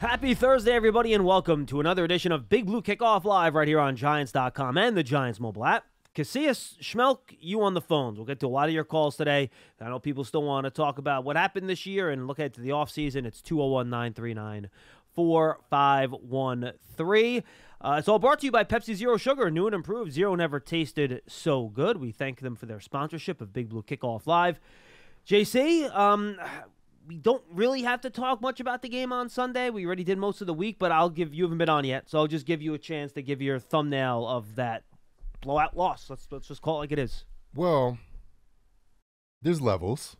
Happy Thursday, everybody, and welcome to another edition of Big Blue Kickoff Live right here on Giants.com and the Giants mobile app. Casillas, Schmeelk, you on the phones. We'll get to a lot of your calls today. I know people still want to talk about what happened this year and look ahead to the offseason. It's 201-939-4513. It's all brought to you by Pepsi Zero Sugar, new and improved. Zero never tasted so good. We thank them for their sponsorship of Big Blue Kickoff Live. JC, we don't really have to talk much about the game on Sunday. We already did most of the week, but you haven't been on yet, so I'll just give you a chance to give your thumbnail of that blowout loss. Let's just call it like it is. Well, there's levels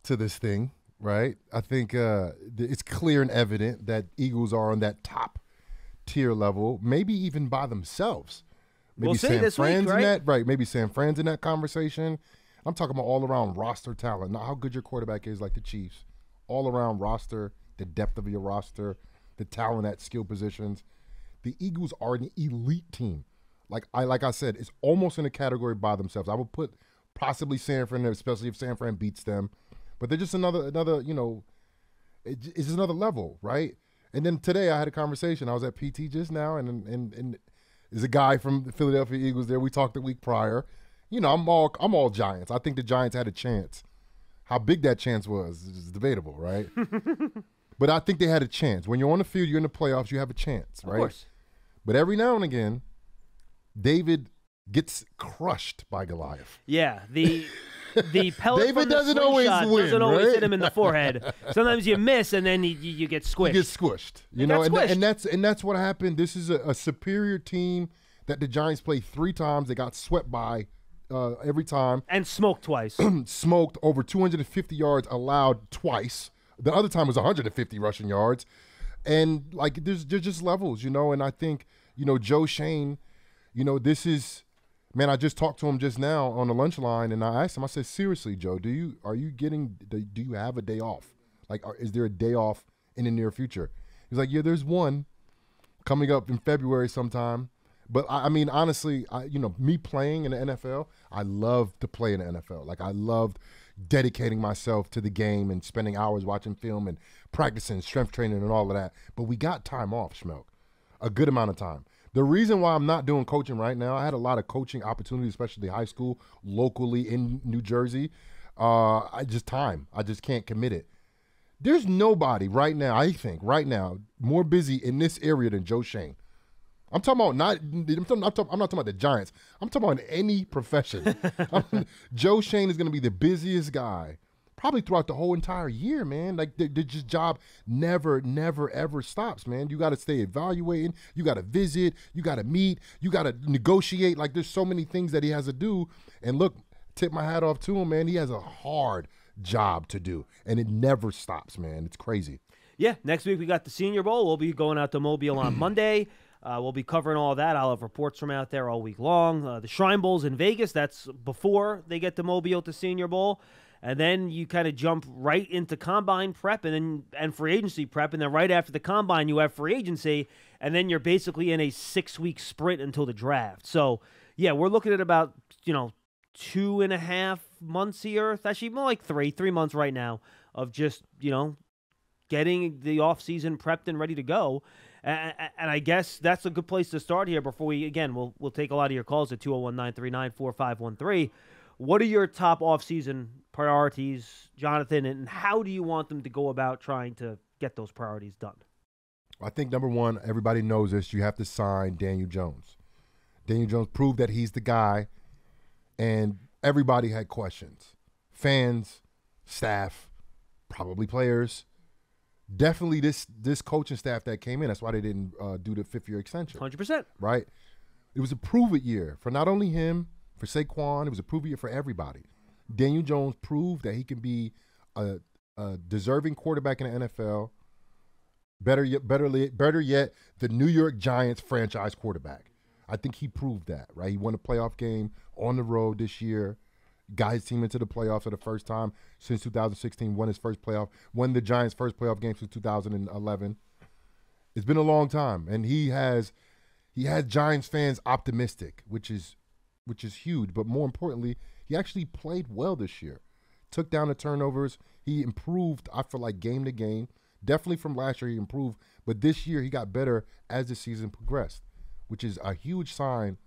to this thing, right? I think it's clear and evident that Eagles are on that top tier level, maybe even by themselves. Maybe we'll see this week, right? Maybe San Fran's in that conversation. I'm talking about all-around roster talent, not how good your quarterback is like the Chiefs. All-around roster, the depth of your roster, the talent at skill positions. The Eagles are an elite team. Like I said, it's almost in a category by themselves. I would put possibly San Fran there, especially if San Fran beats them. But they're just another, it's just another level, right? And then today I had a conversation. I was at PT just now, and there's a guy from the Philadelphia Eagles there. We talked the week prior. I'm all Giants. I think the Giants had a chance. How big that chance was is debatable, right? But I think they had a chance. When you're on the field, you're in the playoffs, you have a chance, right? Of course. But every now and again, David gets crushed by Goliath. Yeah, the pellet David from the doesn't always slingshot win, doesn't always right? hit him in the forehead. Sometimes you miss, and then you get squished. You get squished. And that's what happened. This is a superior team that the Giants played 3 times. They got swept by every time. And smoked twice. Smoked over 250 yards allowed twice. The other time was 150 rushing yards. And, there's just levels, and I think, Joe Shane, this is – man, I just talked to him just now on the lunch line, and I asked him, I said, seriously, Joe, do you have a day off? Is there a day off in the near future? He's like, yeah, there's one coming up in February sometime. But, I mean, honestly, me playing in the NFL, I love to play in the NFL. I loved dedicating myself to the game and spending hours watching film and practicing, strength training and all of that. But we got time off, Schmeelk, a good amount of time. The reason why I'm not doing coaching right now, I had a lot of coaching opportunities, especially high school, locally in New Jersey. I just can't commit it. There's nobody right now, I think, more busy in this area than Joe Shane. I'm talking about I'm not talking about the Giants. I'm talking about in any profession. Joe Shane is going to be the busiest guy probably throughout the whole entire year, man. The just job never, ever stops, man. You got to stay evaluating. You got to visit. You got to meet. You got to negotiate. There's so many things that he has to do. And look, tip my hat off to him, man. He has a hard job to do, and it never stops, man. It's crazy. Yeah, next week we got the Senior Bowl. We'll be going out to Mobile on Monday. We'll be covering all that. I'll have reports from out there all week long. The Shrine Bowl's in Vegas. That's before they get to Mobile to Senior Bowl. And then you kind of jump right into combine prep and free agency prep. And then right after the combine, you have free agency. And then you're basically in a 6-week sprint until the draft. So, yeah, we're looking at about, 2.5 months here. It's actually more like 3 months right now of just, getting the offseason prepped and ready to go. And I guess that's a good place to start here before we'll take a lot of your calls at 201-939-4513. What are your top offseason priorities, Jonathan, and how do you want them to go about trying to get those priorities done? I think, number one, everybody knows this. You have to sign Daniel Jones. Daniel Jones proved that he's the guy, and everybody had questions. Fans, staff, probably players. Definitely this coaching staff that came in. That's why they didn't do the 5th-year extension. 100%. Right? It was a prove-it year for not only him, for Saquon. It was a prove-it year for everybody. Daniel Jones proved that he can be a deserving quarterback in the NFL. Better yet, the New York Giants franchise quarterback. I think he proved that, right? He won a playoff game on the road this year. Got his team into the playoffs for the first time since 2016, won the Giants' first playoff game since 2011. It's been a long time, and he has Giants fans optimistic, which is huge. But more importantly, he actually played well this year. Took down the turnovers. He improved, I feel like, game to game. Definitely from last year he improved, But this year he got better as the season progressed, which is a huge sign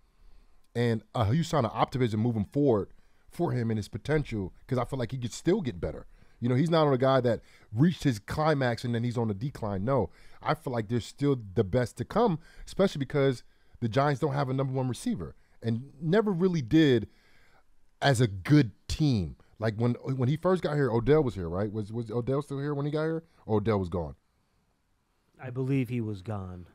and a huge sign of optimism moving forward for him and his potential, because I feel like he could still get better. You know, he's not on a guy that reached his climax and then he's on the decline. No, I feel like there's still the best to come, especially because the Giants don't have a number one receiver and never really did as a good team. Like when he first got here, Odell was here, right? Was Odell still here when he got here? Or Odell was gone? I believe he was gone.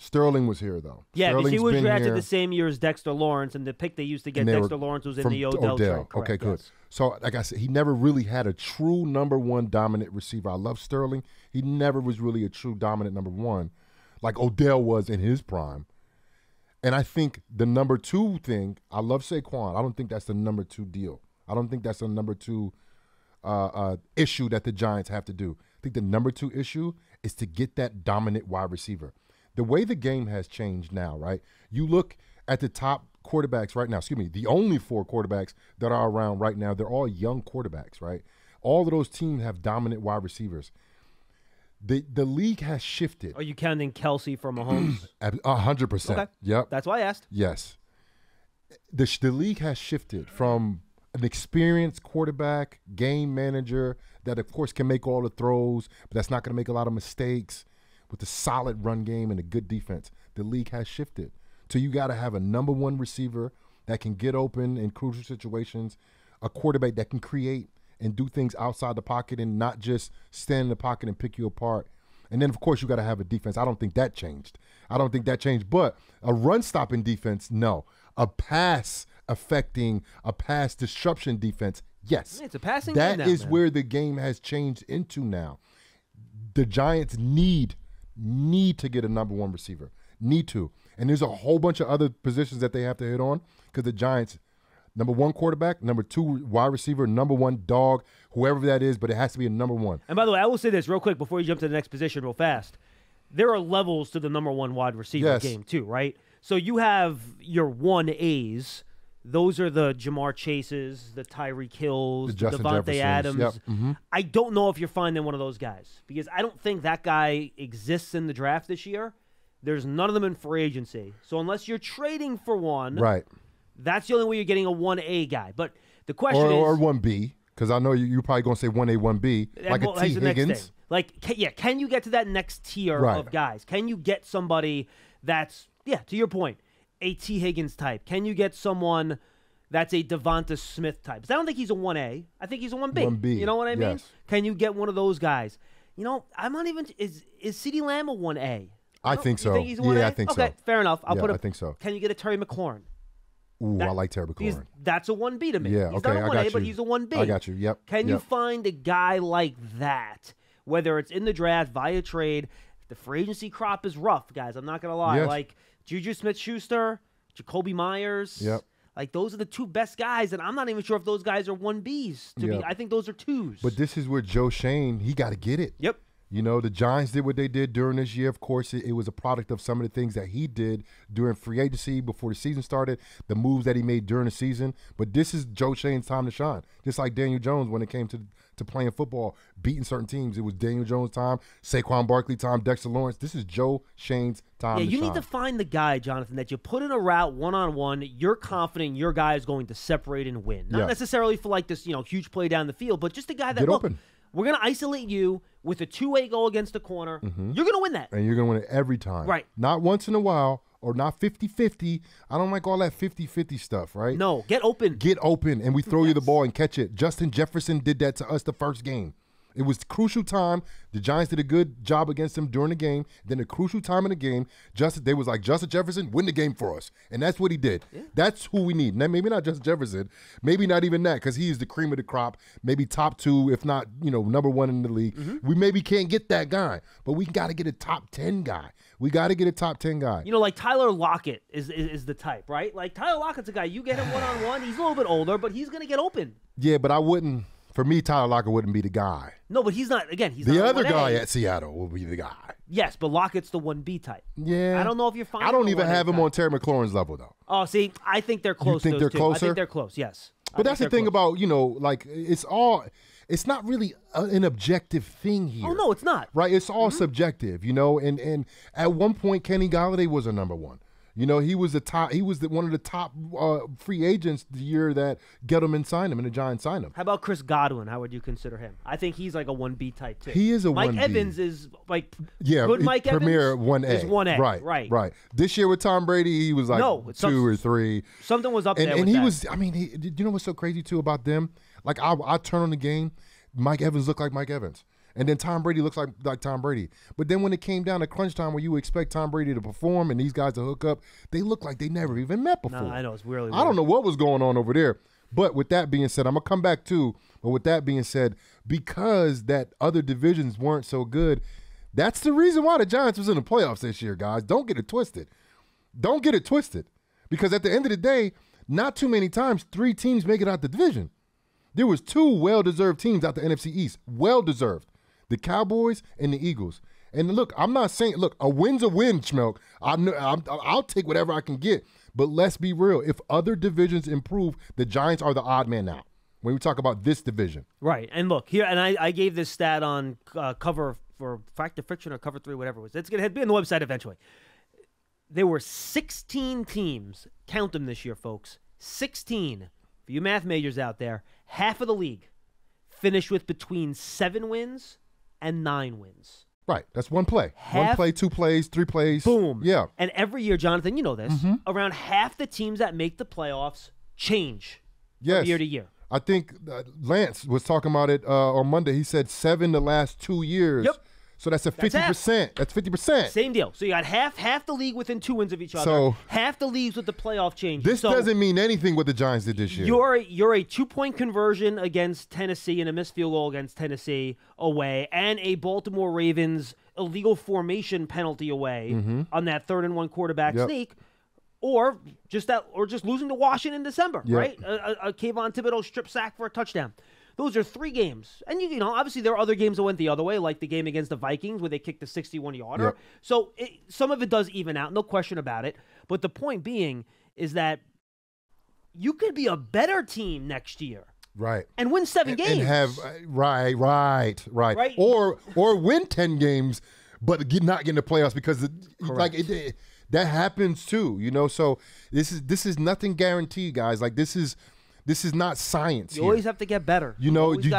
Sterling was here, though. Yeah, because he was Sterling's been drafted here. the same year as Dexter Lawrence, and the pick they used to get And they Dexter were Lawrence was in from the Odell trade. Correct, Okay, good. yes. So, like I said, he never really had a true number one dominant receiver. I love Sterling. He never was really a true dominant number one like Odell was in his prime. And I think the number two thing, I love Saquon. I don't think that's the number two deal. I don't think that's the number two issue that the Giants have to do. I think the number two issue is to get that dominant wide receiver. The way the game has changed now, right? You look at the top quarterbacks right now, the only four quarterbacks that are around right now, they're all young quarterbacks, right? All of those teams have dominant wide receivers. The league has shifted. Are you counting Kelsey for Mahomes? 100%. Okay. Yep. That's why I asked. Yes. The league has shifted from an experienced quarterback, game manager that, of course, can make all the throws, but that's not going to make a lot of mistakes, with a solid run game and a good defense. The league has shifted. So you got to have a number one receiver that can get open in crucial situations, a quarterback that can create and do things outside the pocket and not just stand in the pocket and pick you apart. And then, of course, you got to have a defense. I don't think that changed. But a run-stopping defense, no. A pass-affecting, a pass disruption defense, yes. It's a passing game now, That is man. where the game has changed into now. The Giants need to get a number one receiver. Need to. And there's a whole bunch of other positions that they have to hit on because the Giants, number one quarterback, number two wide receiver, number one dog, whoever that is, but it has to be a number one. And by the way, I will say this real quick before you jump to the next position real fast. There are levels to the number one wide receiver game too, right? So you have your 1As. Those are the Jamar Chases, the Tyreek Hills, the Justin Devontae Jeffersons. Adams. Yep. Mm-hmm. I don't know if you're finding one of those guys because I don't think that guy exists in the draft this year. There's none of them in free agency. So unless you're trading for one, Right. that's the only way you're getting a 1A guy. But the question Or is... 1B, because I know you're probably going to say 1A, 1B, like well, a T. that's the next Higgins. thing. Like, can you get to that next tier Right. of guys? Can you get somebody that's, to your point, a T. Higgins type? Can you get someone that's a Devonta Smith type? 'Cause I don't think he's a 1A. I think he's a 1B. 1B, You know what I mean? yes. Can you get one of those guys? You know, I'm not even – is CeeDee Lamb a 1A? I think so. You think he's a 1A? Yeah, I think so. Okay, fair enough. I think so. Can you get a Terry McLaurin? Ooh, I like Terry Because McLaurin. that's a 1B to me. Yeah, he's okay, not a I 1A, got but you. he's a 1B. I got you, yep. Can you find a guy like that, whether it's in the draft, via trade? The free agency crop is rough, guys. I'm not going to lie. Yes. Like Juju Smith-Schuster, Jacoby Myers. Yep. Like, those are the two best guys, and I'm not even sure if those guys are 1Bs to me. Yep. I think those are 2s. But this is where Joe Shane, he got to get it. Yep. You know, the Giants did what they did during this year. Of course, it was a product of some of the things that he did during free agency before the season started, the moves that he made during the season. But this is Joe Shane's time to shine. Just like Daniel Jones when it came to playing football, beating certain teams. It was Daniel Jones' time, Saquon Barkley time, Dexter Lawrence. This is Joe Shane's time to shine. You need to find the guy, Jonathan, that you put in a route one-on-one. You're confident your guy is going to separate and win. Not necessarily for like this, huge play down the field, but just a guy that, Get look, open. We're going to isolate you with a two-way goal against the corner. Mm-hmm. You're going to win that. And you're going to win it every time. Right. Not once in a while or not 50-50. I don't like all that 50-50 stuff, right? No, get open. Get open, and we throw you the ball and catch it. Justin Jefferson did that to us the first game. It was crucial time. The Giants did a good job against him during the game. Then a crucial time in the game, they was like, Justin Jefferson, win the game for us. And that's what he did. Yeah. That's who we need. Now, maybe not Justin Jefferson. Maybe not even that, because he's the cream of the crop. Maybe top 2, if not, number 1 in the league. Mm-hmm. We maybe can't get that guy, but we got to get a top 10 guy. We got to get a top 10 guy. Like Tyler Lockett is the type, right? Like Tyler Lockett's a guy. You get him one-on-one. He's a little bit older, but he's going to get open. Yeah, but I wouldn't. For me, Tyler Lockett wouldn't be the guy. No, but he's not. Again, he's the not other 1A. guy at Seattle will be the guy. Yes, but Lockett's the 1B type. Yeah, I don't know if you're finding. I don't even have him on Terry McLaurin's level though. Oh, see, I think they're close. You think they're two. closer? I think they're close. Yes. But that's the thing about, like it's not really an objective thing here. Oh, no, it's not. Right? It's all subjective, and at one point Kenny Golladay was a number one. He was one of the top free agents the year that Gettleman signed him and the Giants signed him. How about Chris Godwin? How would you consider him? I think he's like a 1B type too. He is a 1B. Mike Evans is like good Mike Premier Evans 1A. Is 1A. Right. This year with Tom Brady, he was like 2 or 3. Something was up there. And he was. I mean, you know what's so crazy too about them? Like I turn on the game, Mike Evans looked like Mike Evans. And then Tom Brady looks like Tom Brady. But then when it came down to crunch time where you expect Tom Brady to perform and these guys to hook up, they look like they never even met before. No, I know. It's really weird. I don't know what was going on over there. But with that being said, I'm going to come back too. But with that being said, because that other divisions weren't so good, that's the reason why the Giants was in the playoffs this year, guys. Don't get it twisted. Don't get it twisted. Because at the end of the day, not too many times 3 teams make it out the division. There was 2 well-deserved teams out the NFC East. Well-deserved. The Cowboys and the Eagles. And look, I'm not saying, a win's a win, Schmeelk. I'll take whatever I can get. But let's be real. If other divisions improve, the Giants are the odd man out when we talk about this division. Right. And look, here, and I gave this stat on cover for Fact or Fiction or Cover 3, whatever it was. It's going to be on the website eventually. There were 16 teams. Count them this year, folks. 16. For you math majors out there, half of the league finished with between 7 wins and 9 wins. Right. That's one play. 1 play, 2 plays, 3 plays. Boom. Yeah. And every year, Jonathan, you know this, around half the teams that make the playoffs change from year to year. I think Lance was talking about it on Monday. He said 7 the last 2 years. Yep. So that's 50%. That's 50%. Same deal. So you got half the league within 2 wins of each other. So half the leagues with the playoff change. This doesn't mean anything what the Giants did this year. You're a 2-point conversion against Tennessee and a missed field goal against Tennessee away, and a Baltimore Ravens illegal formation penalty away on that 3rd and 1 quarterback sneak. Or just losing to Washington in December, right? A Kayvon Thibodeaux strip sack for a touchdown. Those are 3 games. And, obviously there are other games that went the other way, like the game against the Vikings where they kicked the 61-yarder. Yep. So some of it does even out, no question about it. But the point being is that you could be a better team next year. Right. And win 7 games. And have right. Or win 10 games, but not get in the playoffs because that happens too, So this is nothing guaranteed, guys. Like this is not science. You always have to get better. You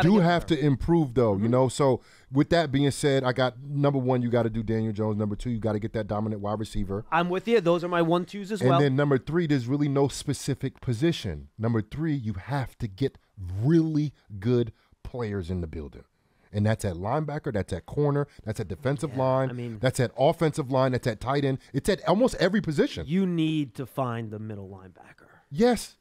do have to improve though, So with that being said, I got number 1, you got to do Daniel Jones. Number 2, you got to get that dominant wide receiver. I'm with you. Those are my 1-2s as well. And then number 3, there's really no specific position. Number 3, you have to get really good players in the building. And that's at linebacker, that's at corner, that's at defensive line, that's at offensive line, that's at tight end. It's at almost every position. You need to find the middle linebacker. Yes,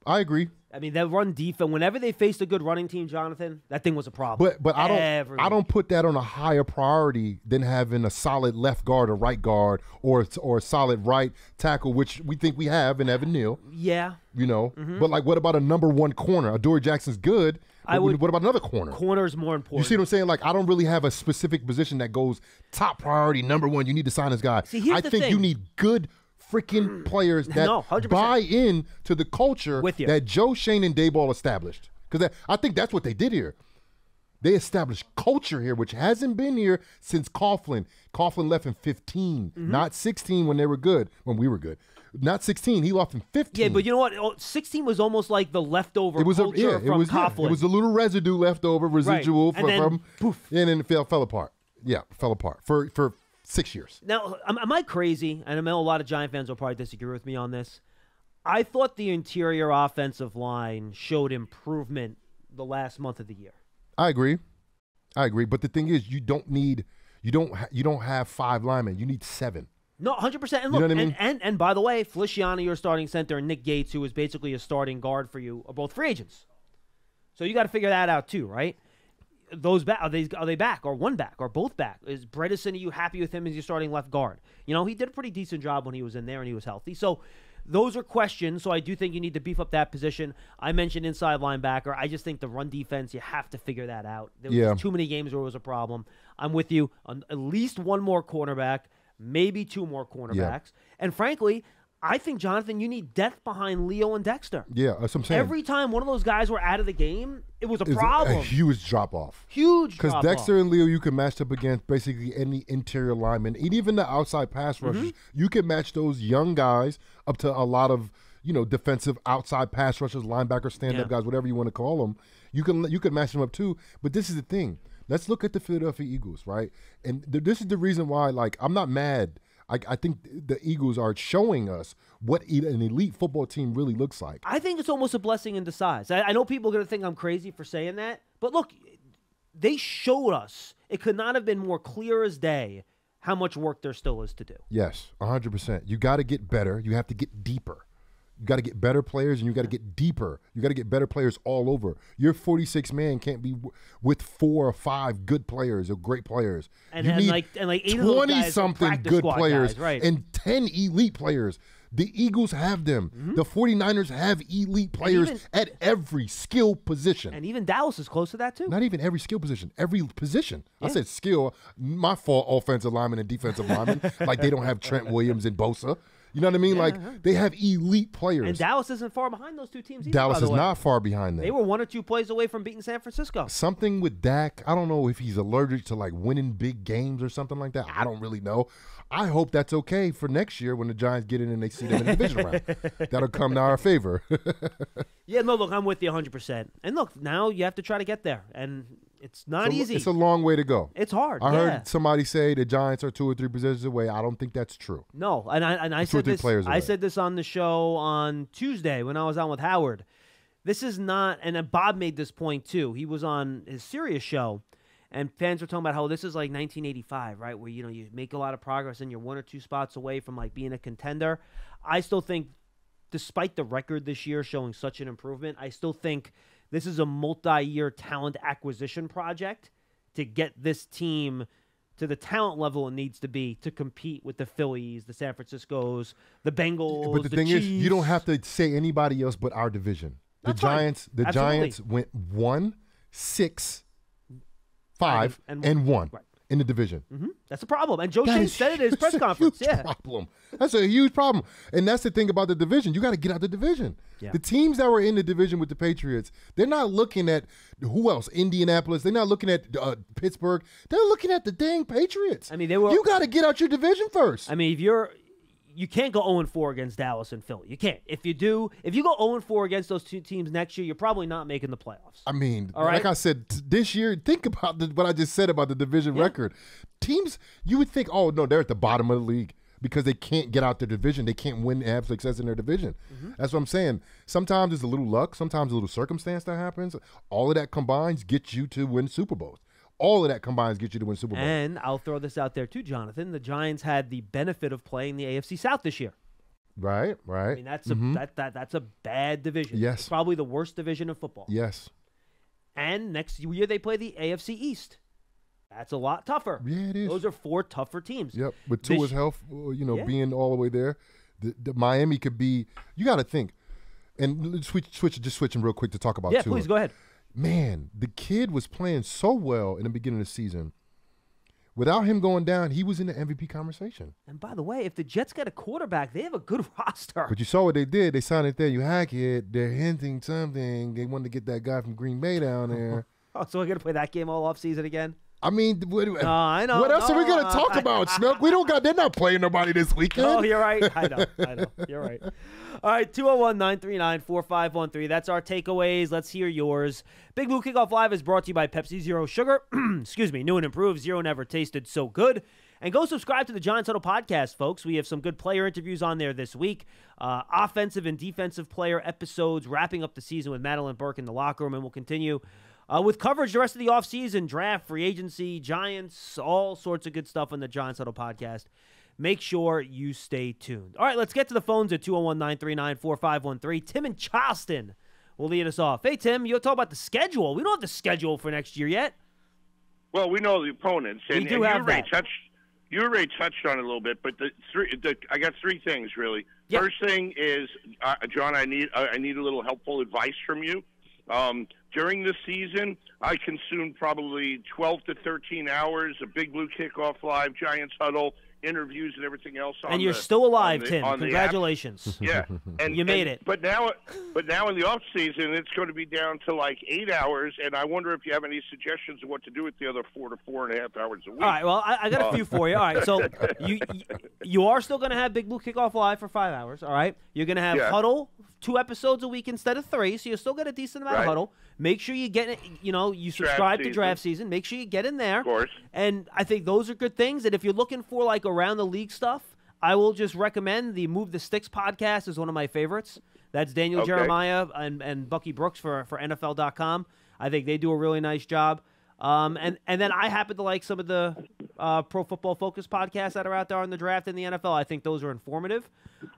I agree. I mean, that run defense, whenever they faced a good running team, Jonathan, that thing was a problem. But I don't put that on a higher priority than having a solid left guard or right guard or a solid right tackle, which we think we have in Evan Neal. Yeah. But like, what about a number 1 corner? Adoree Jackson's good. What about another corner? Corner is more important. You see what I'm saying? Like, I don't really have a specific position that goes top priority, number 1. You need to sign this guy. See, here's I think you need good freaking players that buy in to the culture that Joe Shane and Daboll established. Because I think that's what they did here. They established culture here, which hasn't been here since Coughlin. Coughlin left in 15, not 16 when they were good, when we were good. Not 16, he left in 15. Yeah, but you know what? 16 was almost like the leftover culture from Coughlin. It was a little residue left over, residual and then it fell apart. Yeah, fell apart for 6 years. Now, am I crazy? And I know a lot of Giant fans will probably disagree with me on this. I thought the interior offensive line showed improvement the last month of the year. I agree. But the thing is, you don't have 5 linemen. You need 7. No, 100%. And look, you know what I mean? and by the way, Feliciano, your starting center, and Nick Gates, who is basically a starting guard for you, are both free agents. So you got to figure that out too, right? Those are they back, or one back, or both back? Is Bredesen, are you happy with him as your starting left guard? He did a pretty decent job when he was in there and he was healthy. So those are questions. So I do think you need to beef up that position. I mentioned inside linebacker. I just think the run defense, you have to figure that out. There was too many games where it was a problem. I'm with you on at least 1 more cornerback, maybe 2 more cornerbacks. And frankly, I think, Jonathan, you need depth behind Leo and Dexter. Yeah, that's what I'm saying. Every time one of those guys were out of the game, it was a It's problem. a huge drop-off. Huge drop-off. Because Dexter and Leo, you can match up against basically any interior lineman. And even the outside pass rushers, you can match those young guys up to a lot of, defensive outside pass rushers, linebackers, stand-up guys, whatever you want to call them. You can match them up too. But this is the thing. Let's look at the Philadelphia Eagles, right? And this is the reason why, I'm not mad. I think the Eagles are showing us what an elite football team really looks like. I think it's almost a blessing in disguise. I know people are going to think I'm crazy for saying that, but look, they showed us. It could not have been more clear as day how much work there still is to do. Yes, 100%. You got to get better. You have to get deeper. You got to get better players, and you got to get deeper. You got to get better players all over. Your 46-man can't be with 4 or 5 good players or great players. And you need like 8 of those guys 20-something good players guys, right. and 10 elite players. The Eagles have them. The 49ers have elite players at every skill position. And even Dallas is close to that too. Not even every skill position. Every position. Yeah. I said skill. My fault, offensive lineman and defensive lineman. Like they don't have Trent Williams and Bosa. You know what I mean? They have elite players. And Dallas isn't far behind those two teams either, Dallas is not far behind them. They were 1 or 2 plays away from beating San Francisco. Something with Dak, I don't know if he's allergic to winning big games or something like that. I don't really know. I hope that's okay for next year when the Giants get in and they see them in the division round. That'll come to our favor. Yeah, no, look, I'm with you 100%. And look, now you have to try to get there. And it's not easy. It's a long way to go. It's hard. I heard somebody say the Giants are 2 or 3 positions away. I don't think that's true. No, and I said this. I said this on the show on Tuesday when I was on with Howard. This is not, and Bob made this point too. He was on his Sirius show, and fans were talking about how this is like 1985, right? Where you make a lot of progress and you're 1 or 2 spots away from being a contender. I still think, despite the record this year showing such an improvement, I still think this is a multi-year talent acquisition project to get this team to the talent level it needs to be to compete with the Phillies, the San Franciscos, the Bengals, but the thing Chiefs. is, you don't have to say anybody else but our division. The Giants went 1, 6, 5, and 1 in the division. That's a problem. And Joe Shane said it at his press conference. Problem. That's a huge problem. And that's the thing about the division. You got to get out the division. Yeah. The teams that were in the division with the Patriots, they're not looking at who else? Indianapolis. They're not looking at Pittsburgh. They're looking at the dang Patriots. I mean, you got to get out your division first. I mean, you can't go 0-4 against Dallas and Philly. You can't. If you go 0-4 against those 2 teams next year, you're probably not making the playoffs. I mean, like I said, this year, think about what I just said about the division record. Teams, you would think, oh, no, they're at the bottom of the league because they can't get out their division. They can't win and have success in their division. That's what I'm saying. Sometimes it's a little luck. Sometimes a little circumstance that happens. All of that combines gets you to win Super Bowls. All of that combines get you to win Super Bowl. And I'll throw this out there too, Jonathan. The Giants had the benefit of playing the AFC South this year. Right. I mean, that's a bad division. Yes. It's probably the worst division of football. Yes. And next year they play the AFC East. That's a lot tougher. Yeah, it is. Those are 4 tougher teams. Yep. With Tua's health, being all the way there, the Miami could be. You got to think, and switching real quick to talk about Tua. Yeah, please go ahead. Man, the kid was playing so well in the beginning of the season. Without him going down, he was in the MVP conversation. And by the way, if the Jets get a quarterback, they have a good roster. But you saw what they did. They signed Nathaniel Hackett. They're hinting something. They wanted to get that guy from Green Bay down there. Oh, so we're going to play that game all offseason again? I mean, I know. What else are we going to talk about, Schmeelk? They're not playing nobody this weekend. Oh, you're right. I know. You're right. All right, 201-939-4513. That's our takeaways. Let's hear yours. Big Blue Kickoff Live is brought to you by Pepsi Zero Sugar. Excuse me, new and improved. Zero never tasted so good. And go subscribe to the Giants Huddle podcast, folks. We have some good player interviews on there this week. Offensive and defensive player episodes, wrapping up the season with Madeline Burke in the locker room, and we'll continue with coverage the rest of the offseason, draft, free agency, Giants, all sorts of good stuff on the Giants Huddle podcast. Make sure you stay tuned. All right, let's get to the phones at 201-939-4513. Tim in Charleston will lead us off. Hey, Tim, you'll talk about the schedule. We don't have the schedule for next year yet. Well, we know the opponents. And you already touched on it a little bit, but I got 3 things, really. Yep. First thing is, John, I need a little helpful advice from you. During the season, I consumed probably 12 to 13 hours of Big Blue Kickoff Live, Giants Huddle, interviews and everything else. And you're still alive, Tim. Congratulations. Yeah, and you made it. But now in the off season, it's going to be down to like 8 hours. And I wonder if you have any suggestions of what to do with the other 4 to 4.5 hours a week. All right. Well, I got a few for you. All right. So you are still going to have Big Blue Kickoff Live for 5 hours. All right. You're going to have Huddle 2 episodes a week instead of 3, so you'll still get a decent amount of Huddle. Make sure you get it. You subscribe to Draft Season. Make sure you get in there. Of course. And I think those are good things. And if you're looking for like around the league stuff, I will just recommend the Move the Sticks podcast is one of my favorites. That's Daniel Jeremiah and Bucky Brooks for NFL.com. I think they do a really nice job. And then I happen to like some of the Pro Football Focus podcasts that are out there on the draft in the NFL. I think those are informative.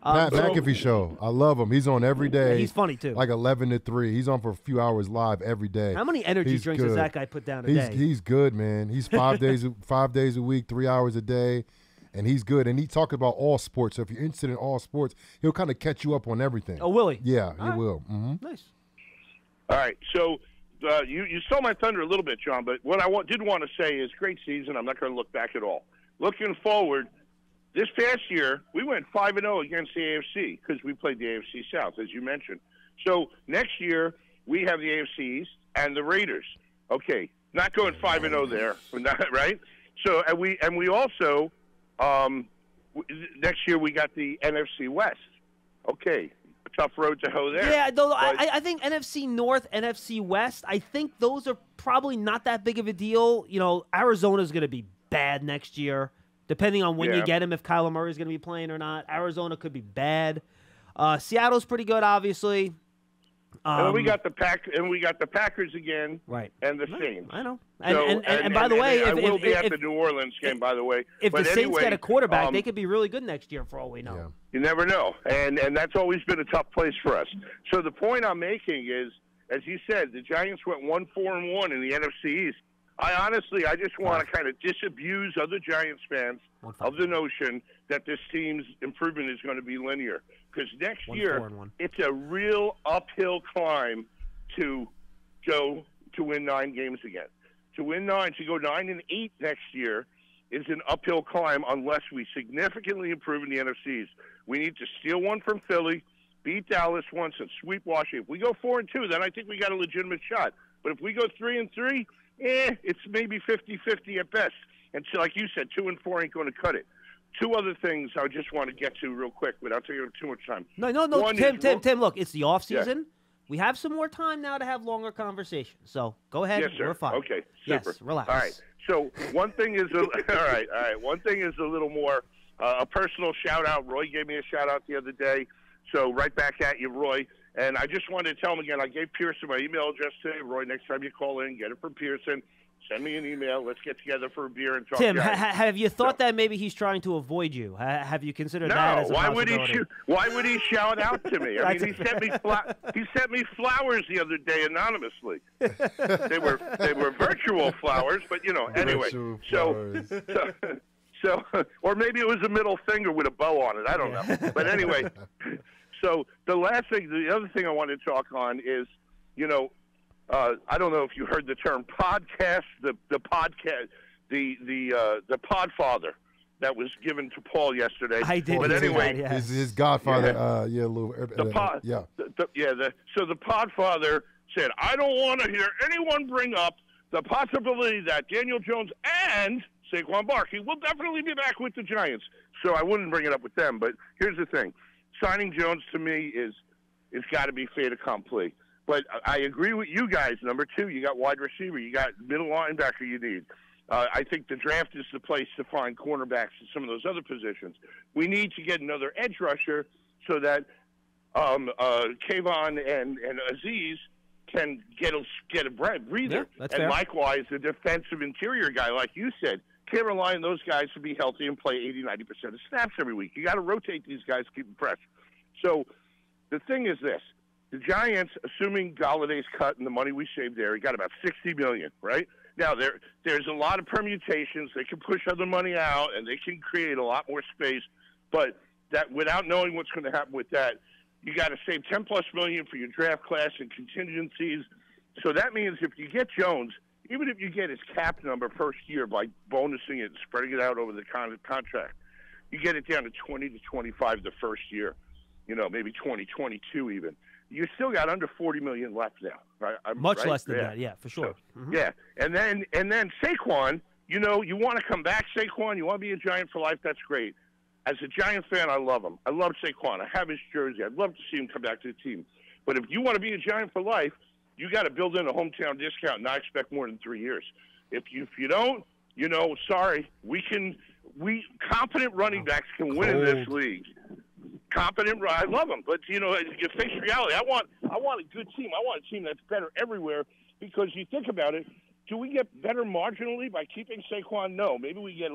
Pat McAfee show. I love him. He's on every day. He's funny, too. Like 11 to 3. He's on for a few hours live every day. How many energy drinks does that guy put down a day? He's good, man. He's 5 days a week, 3 hours a day, and he's good. And he talks about all sports. So if you're interested in all sports, he'll kind of catch you up on everything. Oh, will he? Yeah, he will. Mm-hmm. Nice. All right. So you stole my thunder a little bit, John, but what I did want to say is great season. I'm not going to look back at all. Looking forward, this past year, we went 5-0 against the AFC because we played the AFC South, as you mentioned. So next year, we have the AFC East and the Raiders. Okay, not going 5-0 there, right? So and we also next year we got the NFC West. Okay, a tough road to hoe there. Yeah, though I think NFC North, NFC West, I think those are probably not that big of a deal. Arizona's going to be bad next year. Depending on when you get him, if Kyler Murray is going to be playing or not. Arizona could be bad. Seattle's pretty good, obviously. And we got the Packers again, right? And the Saints. I know. And by the way, I will be at the New Orleans game. By the way, if the Saints get a quarterback, they could be really good next year, for all we know. Yeah. You never know, and that's always been a tough place for us. So the point I'm making is, as you said, the Giants went 1-4-1 in the NFC East. I just want to kind of disabuse other Giants fans of the notion that this team's improvement is going to be linear. Because next year, it's a real uphill climb to go to win 9 games again. To go 9-8 next year is an uphill climb unless we significantly improve in the NFCs. We need to steal one from Philly, beat Dallas once, and sweep Washington. If we go 4-2, then I think we got a legitimate shot. But if we go 3-3, it's maybe 50-50 at best. And so, like you said, 2-4 ain't going to cut it. 2 other things I just want to get to real quick without taking up too much time. No, Tim, look, it's the off season. Yeah. We have some more time now to have longer conversations. So go ahead. Yes, sir. We're fine. Okay, super. Yes, relax. All right. So one thing is all right. One thing is a little more a personal shout out. Roy gave me a shout out the other day. So right back at you, Roy. And I just wanted to tell him again, I gave Pearson my email address today. Roy, next time you call in, get it from Pearson. Send me an email. Let's get together for a beer and talk. Tim, have you thought that maybe he's trying to avoid you? Have you considered that as a possibility? Why would he shout out to me? I mean, he sent me flowers the other day anonymously. They were virtual flowers, but anyway. So or maybe it was a middle finger with a bow on it. I don't know. But anyway, so the other thing I wanted to talk on is, I don't know if you heard the term podcast, the podcast, the Podfather that was given to Paul yesterday. I did. But anyway, his godfather. So the Podfather said, I don't want to hear anyone bring up the possibility that Daniel Jones and Saquon Barkley will definitely be back with the Giants. So I wouldn't bring it up with them. But here's the thing: signing Jones to me is got to be fait accompli. But I agree with you guys. Number 2, you got wide receiver. You got middle linebacker you need. I think the draft is the place to find cornerbacks and some of those other positions. We need to get another edge rusher so that Kayvon and Aziz can get a breather. Yeah, and fair. Likewise, a defensive interior guy, like you said, can't rely on those guys to be healthy and play 80-90% of snaps every week. You got to rotate these guys, keep them fresh. So the thing is this. The Giants, assuming Galladay's cut and the money we saved there, he got about $60 million, right? Now, there's a lot of permutations. They can push other money out, and they can create a lot more space. But that, without knowing what's going to happen with that, you got to save $10+ million for your draft class and contingencies. So that means if you get Jones, even if you get his cap number first year by bonusing it and spreading it out over the contract, you get it down to 20 to 25 the first year, maybe 20, 22 even. You still got under 40 million left now, right? Much less than that, yeah, for sure. So, yeah, and then Saquon, you want to come back, Saquon. You want to be a Giant for life. That's great. As a Giant fan, I love him. I love Saquon. I have his jersey. I'd love to see him come back to the team. But if you want to be a Giant for life, you got to build in a hometown discount and not expect more than 3 years. If you don't, sorry, competent running backs can win in this league. Competent, I love them, but you face reality. I want a good team. I want a team that's better everywhere, because you think about it. Do we get better marginally by keeping Saquon? No. Maybe we get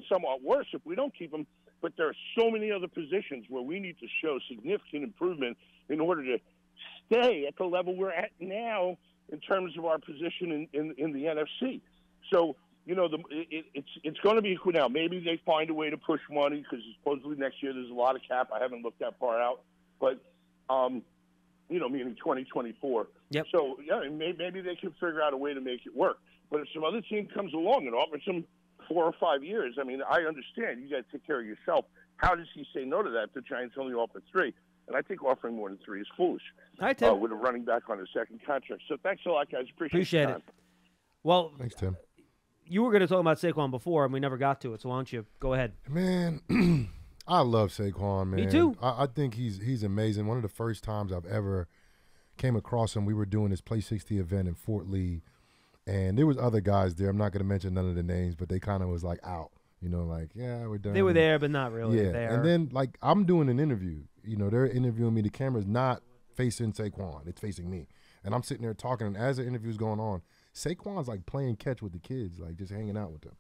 somewhat worse if we don't keep him. But there are so many other positions where we need to show significant improvement in order to stay at the level we're at now in terms of our position in the NFC. So, it's going to be equal now. Maybe they find a way to push money, because supposedly next year there's a lot of cap. I haven't looked that far out. But, meaning 2024. Yep. So, yeah, maybe they can figure out a way to make it work. But if some other team comes along and offers them 4 or 5 years, I understand. You got to take care of yourself. How does he say no to that if the Giants only offer 3? And I think offering more than 3 is foolish. All right, Tim. With a running back on a second contract. So thanks a lot, guys. Appreciate it. Well, thanks, Tim. You were going to talk about Saquon before, and we never got to it, so why don't you go ahead? Man, I love Saquon, man. Me too. I think he's amazing. One of the first times I've ever came across him, we were doing this Play 60 event in Fort Lee, and there was other guys there. I'm not going to mention none of the names, but they kind of was like out, yeah, we're done. They were there, but not really there. And then, I'm doing an interview. They're interviewing me. The camera's not facing Saquon. It's facing me. And I'm sitting there talking, and as the interview's going on, Saquon's playing catch with the kids, just hanging out with them.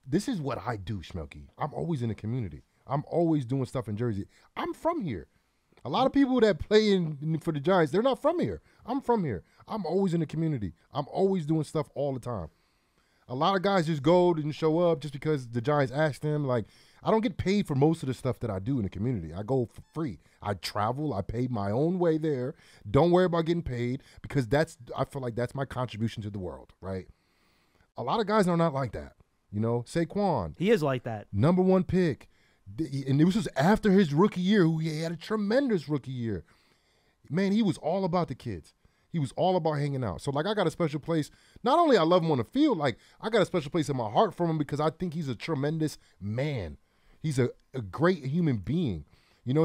This is what I do, Schmeelky. I'm always in the community. I'm always doing stuff in Jersey. I'm from here. A lot of people that play for the Giants, they're not from here. I'm from here. I'm always in the community. I'm always doing stuff all the time. A lot of guys just go and show up just because the Giants asked them. I don't get paid for most of the stuff that I do in the community. I go for free. I travel. I pay my own way there. Don't worry about getting paid, because I feel like that's my contribution to the world, right? A lot of guys are not like that. Saquon. He is like that. Number 1 pick. And it was just after his rookie year, he had a tremendous rookie year. Man, he was all about the kids. He was all about hanging out. So, I got a special place. Not only I love him on the field, I got a special place in my heart for him, because I think he's a tremendous man. He's a great human being.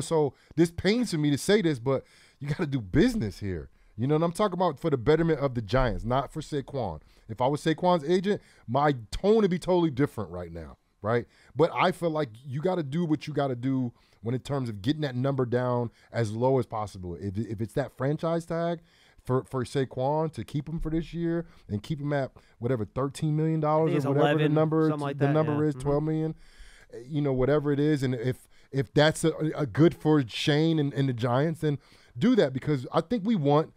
So this pains for me to say this, but you got to do business here. And I'm talking about for the betterment of the Giants, not for Saquon. If I was Saquon's agent, my tone would be totally different right now, right? But I feel like you got to do what you got to do when in terms of getting that number down as low as possible. If it's that franchise tag for Saquon, to keep him for this year and keep him at whatever $13 million or whatever 11, the number yeah. is, $12 million, whatever it is. And if that's a good for Shane and the Giants, then do that, because I think we want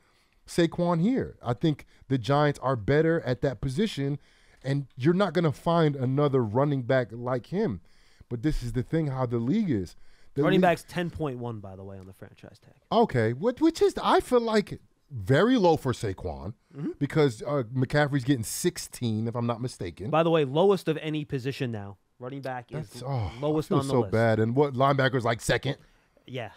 Saquon here. I think the Giants are better at that position, and you're not going to find another running back like him. But this is the thing, how the league is. Running back's 10.1, by the way, on the franchise tag. Okay, which is, I feel like, very low for Saquon, because McCaffrey's getting 16, if I'm not mistaken. By the way, lowest of any position now. Running back is lowest on the so list. Bad. And what, linebacker's second? Yeah.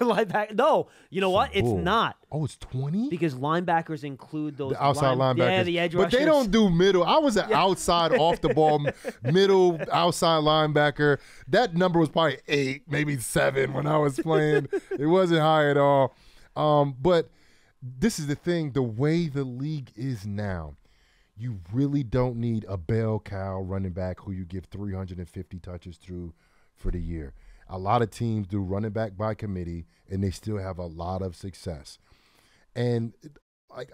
Linebacker. No, you know what? It's not. Oh, it's 20? Because linebackers include those the outside linebackers. Yeah, the edge rushers. But they don't do middle. I was an outside, off the ball, middle, outside linebacker. That number was probably 8, maybe 7 when I was playing. It wasn't high at all. But this is the thing. The way the league is now, you really don't need a bell cow running back who you give 350 touches through for the year. A lot of teams do running back by committee, and they still have a lot of success. And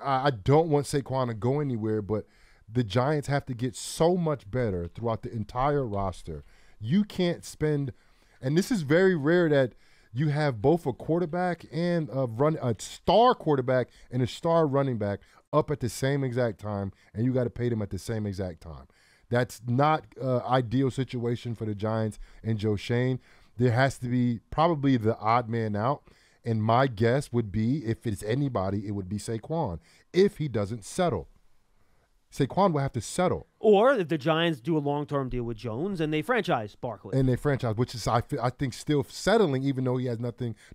I don't want Saquon to go anywhere, but the Giants have to get so much better throughout the entire roster. You can't spend – and this is very rare that you have both a quarterback and a star quarterback and a star running back up at the same exact time, and you got to pay them at the same exact time. That's not an ideal situation for the Giants and Joe Shane. There has to be probably the odd man out, and my guess would be, if it's anybody, it would be Saquon, if he doesn't settle. Saquon will have to settle. Or if the Giants do a long-term deal with Jones and they franchise Barkley. And they franchise, which is, I think, still settling, even though he has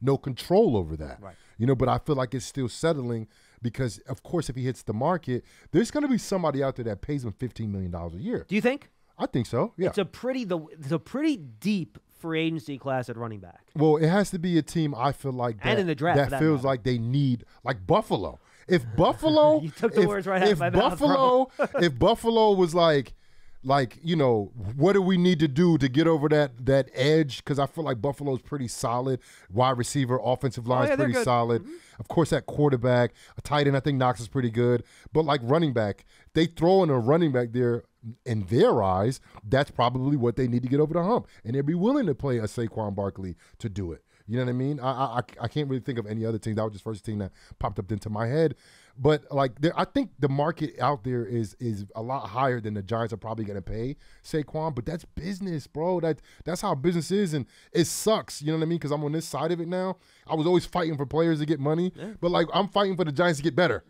no control over that. Right. But I feel like it's still settling because, of course, if he hits the market, there's going to be somebody out there that pays him $15 million a year. Do you think? I think so, yeah. It's a pretty deep free agency class at running back. Well, it has to be a team, I feel like, and in the draft, that feels like they need, like Buffalo. If Buffalo, you took the words right out of my mouth, bro. If Buffalo was like, what do we need to do to get over that edge? Because I feel like Buffalo's pretty solid. Wide receiver, offensive line's pretty solid. Mm-hmm. Of course, that quarterback, a tight end, I think Knox is pretty good. But like running back, they throw in a running back there. In their eyes, that's probably what they need to get over the hump, and they'd be willing to play a Saquon Barkley to do it. You know what I mean? I can't really think of any other team. That was just the first thing that popped up into my head. But like, I think the market out there is a lot higher than the Giants are probably going to pay Saquon. But that's business, bro. That's how business is, and it sucks. You know what I mean? Because I'm on this side of it now. I was always fighting for players to get money, but like I'm fighting for the Giants to get better.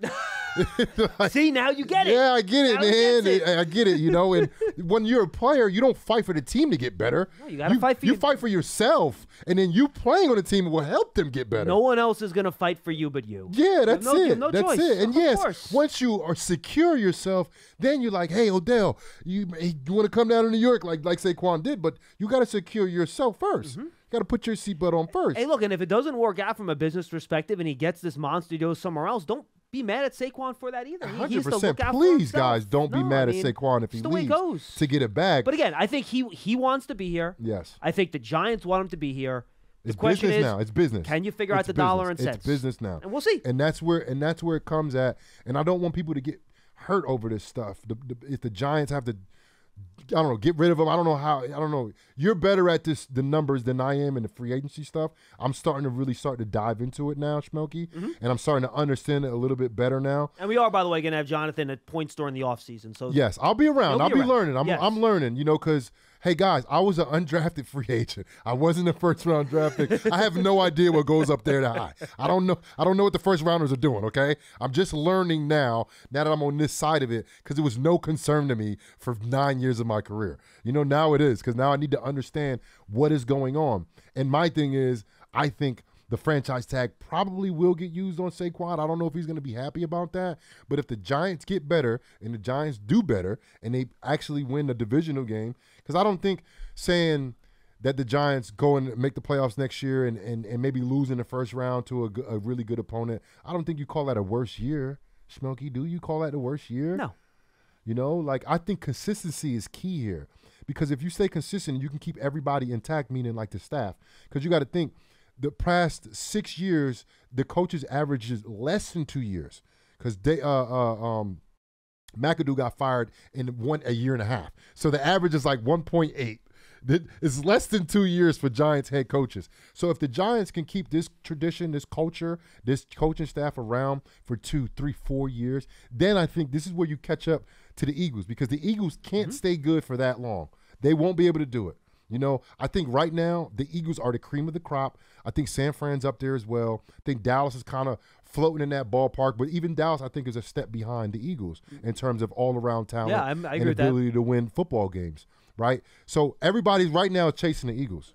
Like, see, now you get it. Yeah, I get it, man. I get it. And when you're a player, you don't fight for the team to get better. No, you got to fight for you fight for yourself, and then you playing on a team will help them get better. No one else is going to fight for you but you. Yeah, that's it. No that's choice. it. And of yes, course. once you are secure yourself, then you're like, hey, Odell, you want to come down to New York like Saquon did, but you got to secure yourself first. Mm-hmm. You got to put your seatbelt on first. Hey, look, and if it doesn't work out from a business perspective and he gets this monster deal somewhere else, don't be mad at Saquon for that either. 100%. Please, guys, don't be mad at Saquon if he leaves to get it back. But again, I think he wants to be here. Yes. I think the Giants want him to be here. The it's question business is, now. It's business. Can you figure out the dollar and cents? It's business now. And we'll see. And that's where it comes at. And I don't want people to get hurt over this stuff. If the Giants have to, I don't know, get rid of them. I don't know. You're better at the numbers than I am in the free agency stuff. I'm starting to dive into it now, Schmeelky, and I'm starting to understand it a little bit better now. And we are, by the way, going to have Jonathan at points during the offseason. So yes, I'll be around. I'll be learning. I'm learning, because, hey, guys, I was an undrafted free agent. I wasn't a first-round draft pick. I have no idea what goes up there that high. I don't know what the first-rounders are doing, okay? I'm just learning now that I'm on this side of it, because it was no concern to me for 9 years of my career. Now it is, because now I need to understand what is going on. And my thing is, I think the franchise tag probably will get used on Saquon. I don't know if he's going to be happy about that. But if the Giants get better and the Giants do better and they actually win the divisional game, because I don't think saying that the Giants go and make the playoffs next year and maybe lose in the first round to a really good opponent, I don't think you call that a worse year. Schmeelky, do you call that the worst year? No. I think consistency is key here. Because if you stay consistent, you can keep everybody intact, meaning like the staff. Because you got to think, the past 6 years, the coaches' average is less than 2 years. Because McAdoo got fired in a year and a half. So the average is like 1.8. It's less than 2 years for Giants head coaches. So if the Giants can keep this tradition, this culture, this coaching staff around for 2, 3, 4 years, then I think this is where you catch up to the Eagles, because the Eagles can't stay good for that long. They won't be able to do it. I think right now the Eagles are the cream of the crop. I think San Fran's up there as well. I think Dallas is kind of floating in that ballpark, but even Dallas, I think, is a step behind the Eagles in terms of all-around talent and ability to win football games, right? So everybody's right now chasing the Eagles.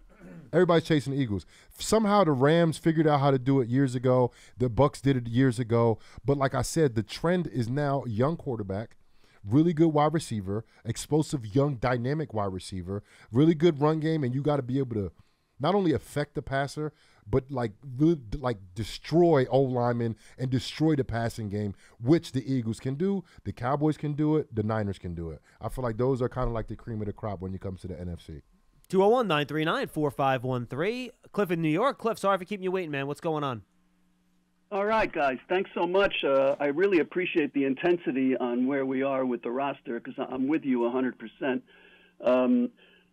Everybody's chasing the Eagles. Somehow the Rams figured out how to do it years ago. The Bucs did it years ago. But like I said, the trend is now young quarterback, really good wide receiver, explosive, young, dynamic wide receiver, really good run game, and you got to be able to not only affect the passer, but really destroy O-linemen and destroy the passing game, which the Eagles can do, the Cowboys can do it, the Niners can do it. I feel like those are kind of like the cream of the crop when it comes to the NFC. 201-939-4513. Cliff in New York. Cliff, sorry for keeping you waiting, man. What's going on? All right, guys. Thanks so much. I really appreciate the intensity on where we are with the roster, because I'm with you 100%.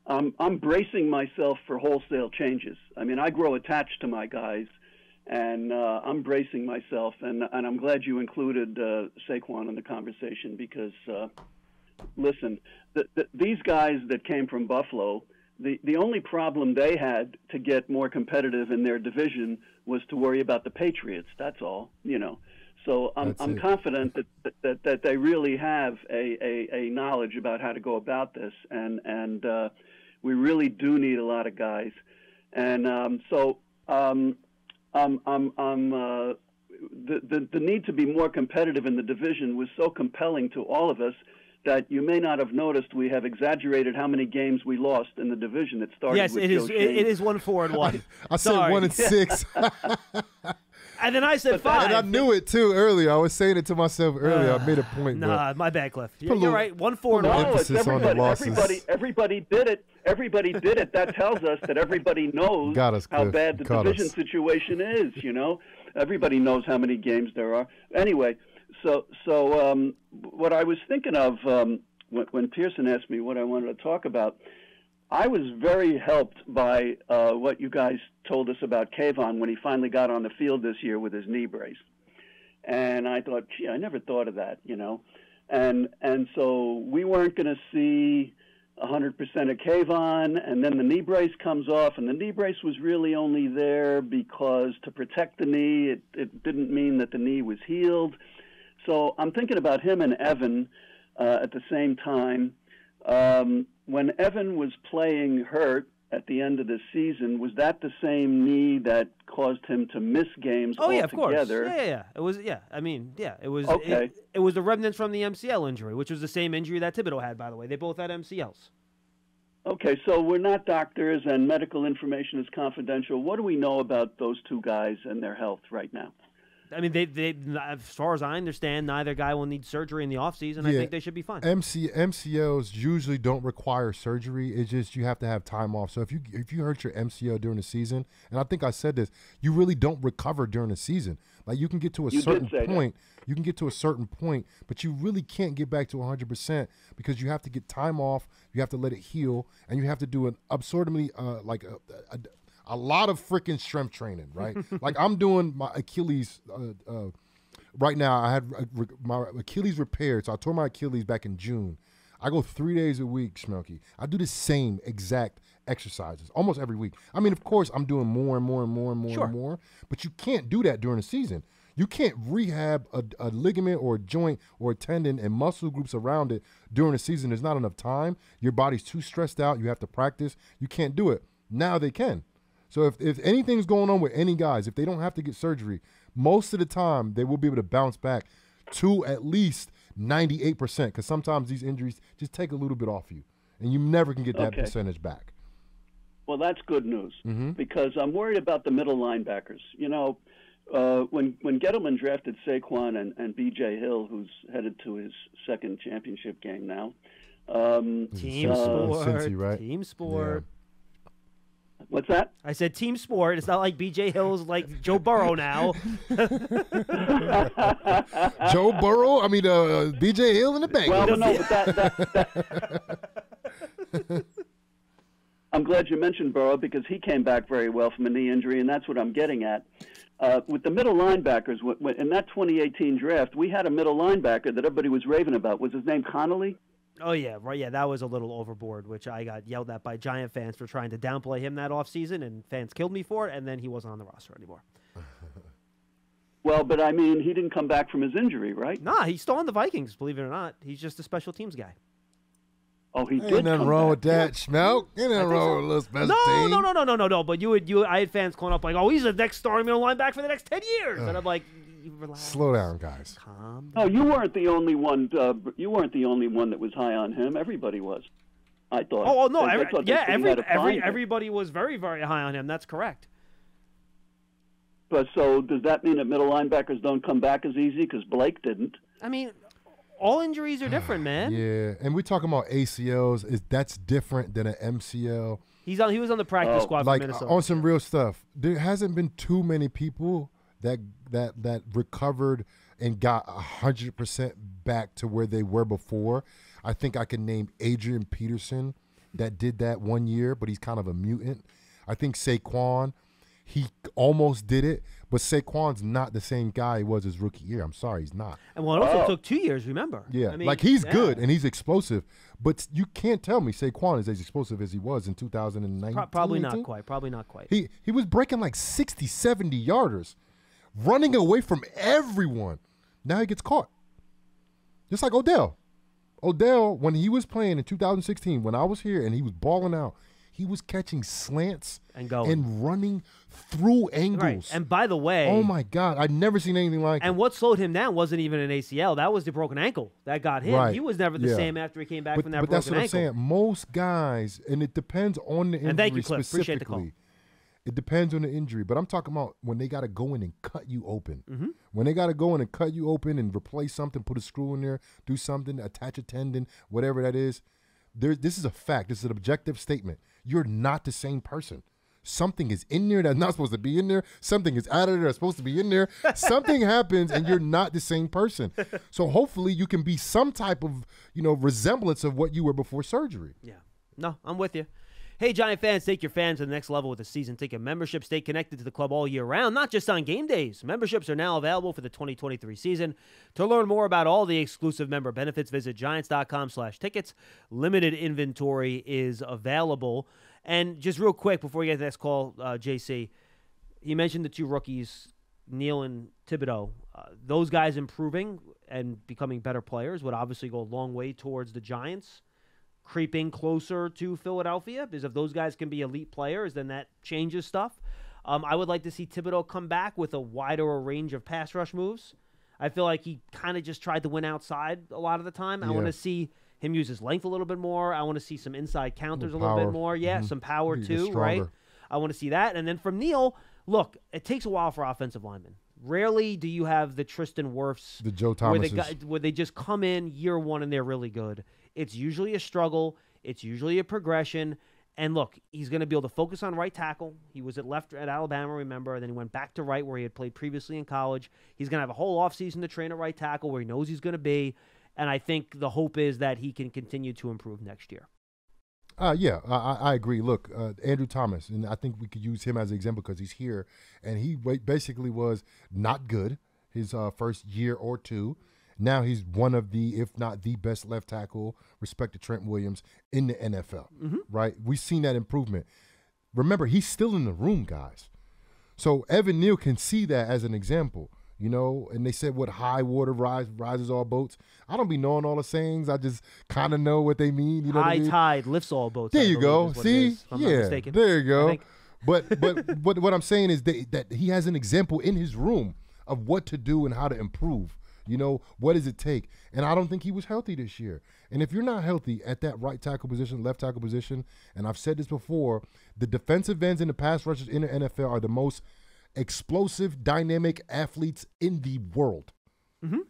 I'm bracing myself for wholesale changes. I mean, I grow attached to my guys, and I'm bracing myself. And I'm glad you included Saquon in the conversation, because, listen, these guys that came from Buffalo, the only problem they had to get more competitive in their division was to worry about the Patriots. That's all, So I'm confident that they really have a knowledge about how to go about this, and we really do need a lot of guys. And the need to be more competitive in the division was so compelling to all of us that you may not have noticed we have exaggerated how many games we lost in the division. It started yes, with it Joe is. Shane. It is 1-4-1. I said 1-6. And then I said 5. And I knew it too earlier. I was saying it to myself earlier. I made a point. Nah, my bad, Cliff. You're right. 1-4-1. No, it's everybody did it. Everybody did it. That tells us that everybody knows how bad the division situation is. You know, everybody knows how many games there are. Anyway, so what I was thinking of when Pearson asked me what I wanted to talk about, I was very helped by what you guys told us about Kayvon when he finally got on the field this year with his knee brace. And I thought, gee, I never thought of that, you know. And so we weren't going to see 100% of Kayvon, and then the knee brace comes off, and the knee brace was really only there because to protect the knee. It didn't mean that the knee was healed. So I'm thinking about him and Evan at the same time. When Evan was playing hurt at the end of the season, was that the same knee that caused him to miss games altogether? Yeah, of course. Yeah. It was, yeah. I mean, yeah. It was, okay. It was the remnants from the MCL injury, which was the same injury that Thibodeaux had, by the way. They both had MCLs. Okay, so we're not doctors and medical information is confidential. What do we know about those two guys and their health right now? I mean, they as far as I understand, neither guy will need surgery in the offseason. I think they should be fine. MCLs usually don't require surgery. It's just you have to have time off. So if you hurt your MCL during the season, and I think I said this, you really don't recover during the season. Like you can get to a certain point. You can get to a certain point, but you really can't get back to 100% because you have to get time off. You have to let it heal, and you have to do an absurdly a lot of freaking strength training, right? Like I'm doing my Achilles right now. I had my Achilles repaired, so I tore my Achilles back in June. I go 3 days a week, Schmeelky. I do the same exact exercises almost every week. I mean, of course, I'm doing more and more and more and more and more, but you can't do that during the season. You can't rehab a ligament or a joint or a tendon and muscle groups around it during the season. There's not enough time. Your body's too stressed out. You have to practice. You can't do it. Now they can. So if anything's going on with any guys, if they don't have to get surgery, most of the time they will be able to bounce back to at least 98% because sometimes these injuries just take a little bit off you, and you never can get that percentage back. Well, that's good news because I'm worried about the middle linebackers. You know, when Gettleman drafted Saquon and B.J. Hill, who's headed to his second championship game now. Team sport. Cincy, right? Team sport. Yeah. What's that? I said team sport. It's not like B.J. Hill's like Joe Burrow now. Joe Burrow? I mean, B.J. Hill in the bank. Well, no, but I'm glad you mentioned Burrow because he came back very well from a knee injury, and that's what I'm getting at. With the middle linebackers, in that 2018 draft, we had a middle linebacker that everybody was raving about. Was his name Connolly? Oh, yeah, right. Yeah, that was a little overboard, which I got yelled at by Giant fans for trying to downplay him that offseason, and fans killed me for it, and then he wasn't on the roster anymore. Well, but I mean, he didn't come back from his injury, right? Nah, he's still on the Vikings, believe it or not. He's just a special teams guy. Oh, he did. Ain't nothing wrong with that, Schmeelk. Ain't nothing wrong with a little special team. No. But I had fans calling up like, "Oh, he's the next starting middle linebacker for the next 10 years," and I'm like, relax. Slow down, guys. Calm down. No, you weren't the only one. You weren't the only one that was high on him. Everybody was. I thought. Oh no! Everybody Everybody was very, very high on him. That's correct. But so does that mean that middle linebackers don't come back as easy because Blake didn't? I mean, all injuries are different, man. Yeah, and we're talking about ACLs. That's different than an MCL. He was on the practice squad for Minnesota. On some real stuff. There hasn't been too many people that recovered and got 100% back to where they were before. I think I can name Adrian Peterson that did that 1 year, but he's kind of a mutant. I think Saquon, he almost did it, but Saquon's not the same guy he was his rookie year. I'm sorry, he's not. And well, it also took 2 years, remember? Yeah, I mean, like he's good and he's explosive, but you can't tell me Saquon is as explosive as he was in 2019. Probably not quite. Probably not quite. He was breaking like 60, 70 yarders, running away from everyone. Now he gets caught. Just like Odell. Odell, when he was playing in 2016, when I was here and he was balling out, he was catching slants and running through angles. Right. And by the way, oh my God, I'd never seen anything like it. And what slowed him down wasn't even an ACL. That was the broken ankle that got him. Right. He was never the same after he came back from that broken ankle. But that's what I'm saying. Most guys, and it depends on the injury and thank you, Cliff. specifically. Appreciate the call. It depends on the injury, but I'm talking about when they got to go in and cut you open. Mm-hmm. When they got to go in and cut you open and replace something, put a screw in there, do something, attach a tendon, whatever that is. This is a fact. This is an objective statement. You're not the same person. Something is in there that's not supposed to be in there. Something is out of there that's supposed to be in there. Something happens, and you're not the same person. So hopefully you can be some type of, resemblance of what you were before surgery. Yeah. No, I'm with you. Hey, Giant fans, take your fans to the next level with a season ticket membership. Stay connected to the club all year round, not just on game days. Memberships are now available for the 2023 season. To learn more about all the exclusive member benefits, visit giants.com/tickets. Limited inventory is available. And just real quick before we get to the next call, JC, you mentioned the two rookies, Neal and Thibodeaux. Those guys improving and becoming better players would obviously go a long way towards the Giants creeping closer to Philadelphia, because if those guys can be elite players, then that changes stuff. I would like to see Thibodeaux come back with a wider range of pass rush moves. I feel like he kind of just tried to win outside a lot of the time. I want to see him use his length a little bit more. I want to see some inside counters a little bit more. Yeah, some power too, right? I want to see that. And then from Neal, look, it takes a while for offensive linemen. Rarely do you have the Tristan Wirfs, the Joe Thomases, where they just come in year one and they're really good. It's usually a struggle. It's usually a progression. And look, he's going to be able to focus on right tackle. He was at Alabama, remember, and then he went back to right where he had played previously in college. He's going to have a whole offseason to train at right tackle where he knows he's going to be. And I think the hope is that he can continue to improve next year. Yeah, I agree. Look, Andrew Thomas, and I think we could use him as an example because he's here, and he basically was not good his first year or two. Now he's one of the, if not the best left tackle, respect to Trent Williams, in the NFL, right? We've seen that improvement. Remember, he's still in the room, guys. So Evan Neal can see that as an example, and they said what high water rises all boats. I don't be knowing all the sayings. I just kind of know what they mean. You know high what I mean? Tide lifts all boats. There you go. See? Yeah, there you go. But what I'm saying is that he has an example in his room of what to do and how to improve. What does it take? And I don't think he was healthy this year. And if you're not healthy at that right tackle position, left tackle position, and I've said this before, the defensive ends and the pass rushers in the NFL are the most explosive, dynamic athletes in the world.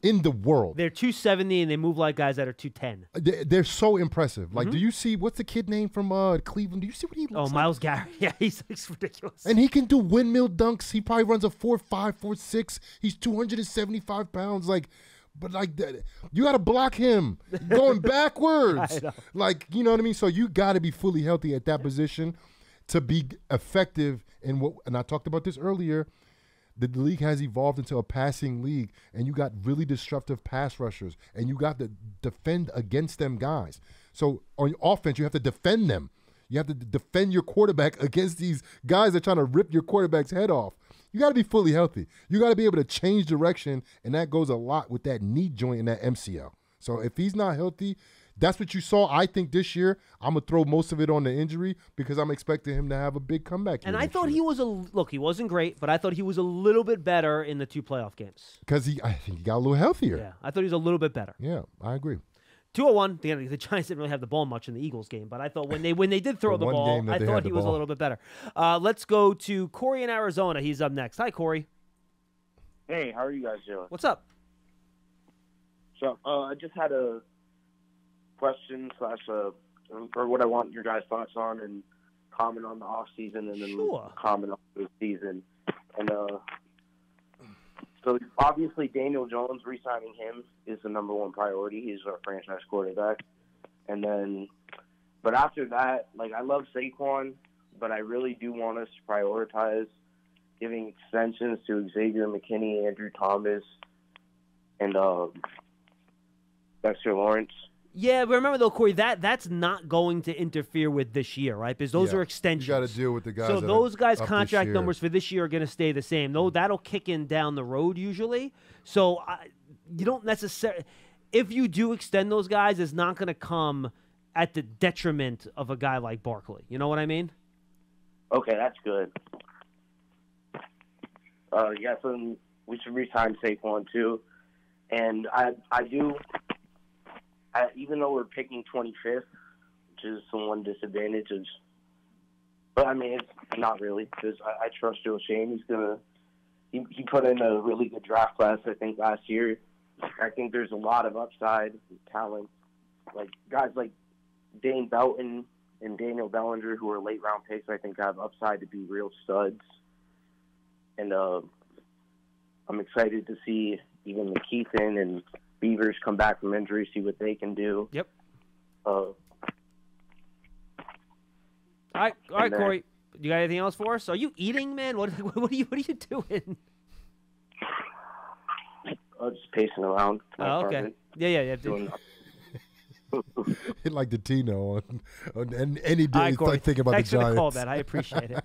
In the world. They're 270 and they move like guys that are 210. They're so impressive. Like, do you see, what's the kid name from Cleveland? Do you see what he looks like? Oh, Miles Garrett. Yeah, he's ridiculous. And he can do windmill dunks. He probably runs a 4.5, 4.6. He's 275 pounds. You got to block him going backwards. You know what I mean? So you got to be fully healthy at that position to be effective in what, and I talked about this earlier, the league has evolved into a passing league, and you got really disruptive pass rushers, and you got to defend against them guys. So on offense, you have to defend them. You have to defend your quarterback against these guys that are trying to rip your quarterback's head off. You got to be fully healthy. You got to be able to change direction, and that goes a lot with that knee joint and that MCL. So if he's not healthy, that's what you saw. I think this year, I'm going to throw most of it on the injury because I'm expecting him to have a big comeback. And I thought he was he wasn't great, but I thought he was a little bit better in the two playoff games. Because I think he got a little healthier. Yeah, I thought he was a little bit better. Yeah, I agree. 201, the Giants didn't really have the ball much in the Eagles game, but I thought when they did throw the ball, I thought he was a little bit better. Let's go to Corey in Arizona. He's up next. Hi, Corey. Hey, how are you guys doing? What's up? So I just had a question or what I want your guys' thoughts on, and comment on the off season, and then comment on the season. And so obviously Daniel Jones, re-signing him is the number one priority. He's our franchise quarterback. And then, but after that, I love Saquon, but I really do want us to prioritize giving extensions to Xavier McKinney, Andrew Thomas, and Dexter Lawrence. Yeah, but remember though, Corey, that's not going to interfere with this year, right? Because those are extensions. You got to deal with the guys. So those guys' contract numbers for this year are going to stay the same. Though that'll kick in down the road usually. So you don't necessarily – if you do extend those guys, it's not going to come at the detriment of a guy like Barkley. You know what I mean? Okay, that's good. Yeah, so we should re-sign Saquon too. And I even though we're picking 25th, which is some one disadvantage, but I mean, it's not really, because I trust Joe Shane. He put in a really good draft class, I think, last year. I think there's a lot of upside and talent. Like guys like Dane Belton and Daniel Bellinger, who are late round picks, I think have upside to be real studs. And I'm excited to see even McKeithen and Beavers come back from injury, see what they can do. Yep. All right, Corey. You got anything else for us? Are you eating, man? What are you doing? Just pacing around. Oh, okay. Yeah. Hit like the Tino on any day. Right, Corey, like thinking about thanks the Giants. for the call, man. I appreciate it.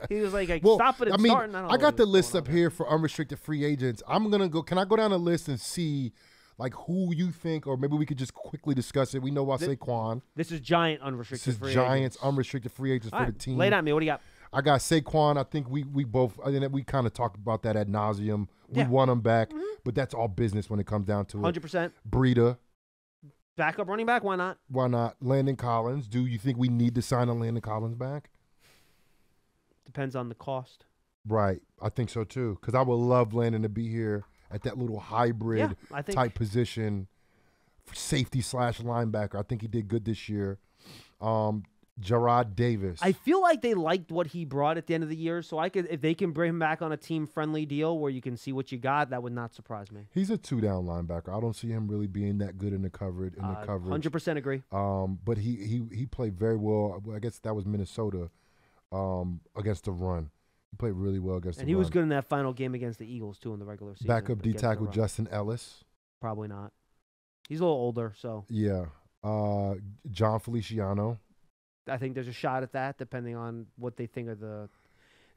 He was like well, stop it and starting. I got the list up here for unrestricted free agents. I'm gonna go. Can I go down the list and see like who you think, or maybe we could just quickly discuss it. We know about Saquon. This is Giant unrestricted free Giants agents. Unrestricted free agents for the team. Lay it on me. What do you got? I got Saquon. I think we both. I mean, we kind of talked about that ad nauseum. We want him back, but that's all business when it comes down to it. 100%. Breida. Backup running back, why not? Why not? Landon Collins. Do you think we need to sign a Landon Collins back? Depends on the cost. Right. I think so, too. Because I would love Landon to be here at that little hybrid type position, safety / linebacker. I think he did good this year. Jarrad Davis. I feel like they liked what he brought at the end of the year, so if they can bring him back on a team-friendly deal where you can see what you got, that would not surprise me. He's a 2-down linebacker. I don't see him really being that good in the coverage. 100% agree. But he played very well. I guess that was Minnesota against the run. He played really well against the run. And he was good in that final game against the Eagles, too, in the regular season. Backup D-tackle Justin Ellis. Probably not. He's a little older, so. Yeah. John Feliciano. I think there's a shot at that, depending on what they think of the.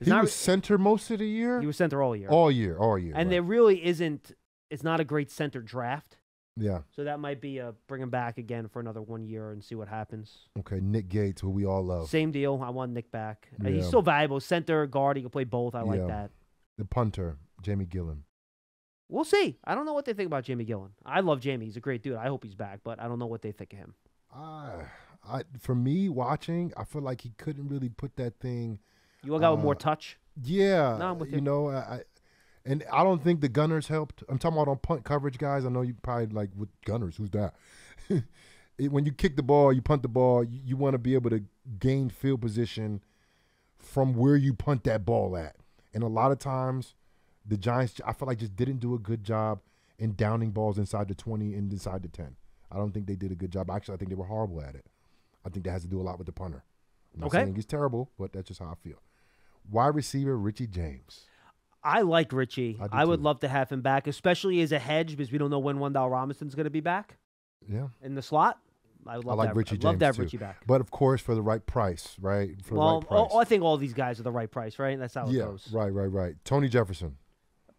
He was center most of the year. He was center all year. All year. And there really isn't. It's not a great center draft. Yeah. So that might be bring him back again for another 1 year and see what happens. Okay, Nick Gates, who we all love. Same deal. I want Nick back. Yeah. He's still valuable. Center, guard. He can play both. I like that. The punter, Jamie Gillen. We'll see. I don't know what they think about Jamie Gillen. I love Jamie. He's a great dude. I hope he's back, but I don't know what they think of him. For me, watching, I feel like he couldn't really put that thing. You all got more touch? Yeah. No, I'm with you know, and I don't think the gunners helped. I'm talking about on punt coverage, guys. I know you probably like, with gunners, who's that? When you kick the ball, you punt the ball, you want to be able to gain field position from where you punt that ball at. And a lot of times, the Giants, I feel like, just didn't do a good job in downing balls inside the 20 and inside the 10. I don't think they did a good job. Actually, I think they were horrible at it. I think that has to do a lot with the punter. I'm not saying he's terrible, but that's just how I feel. Wide receiver, Richie James. I like Richie. I would love to have him back, especially as a hedge, because we don't know when Wendell Robinson's going to be back. Yeah. In the slot. I would love Richie James, love to have Richie back. But, of course, for the right price, right? For the right price. I think all these guys are the right price, right? That's how it goes. Right. Tony Jefferson.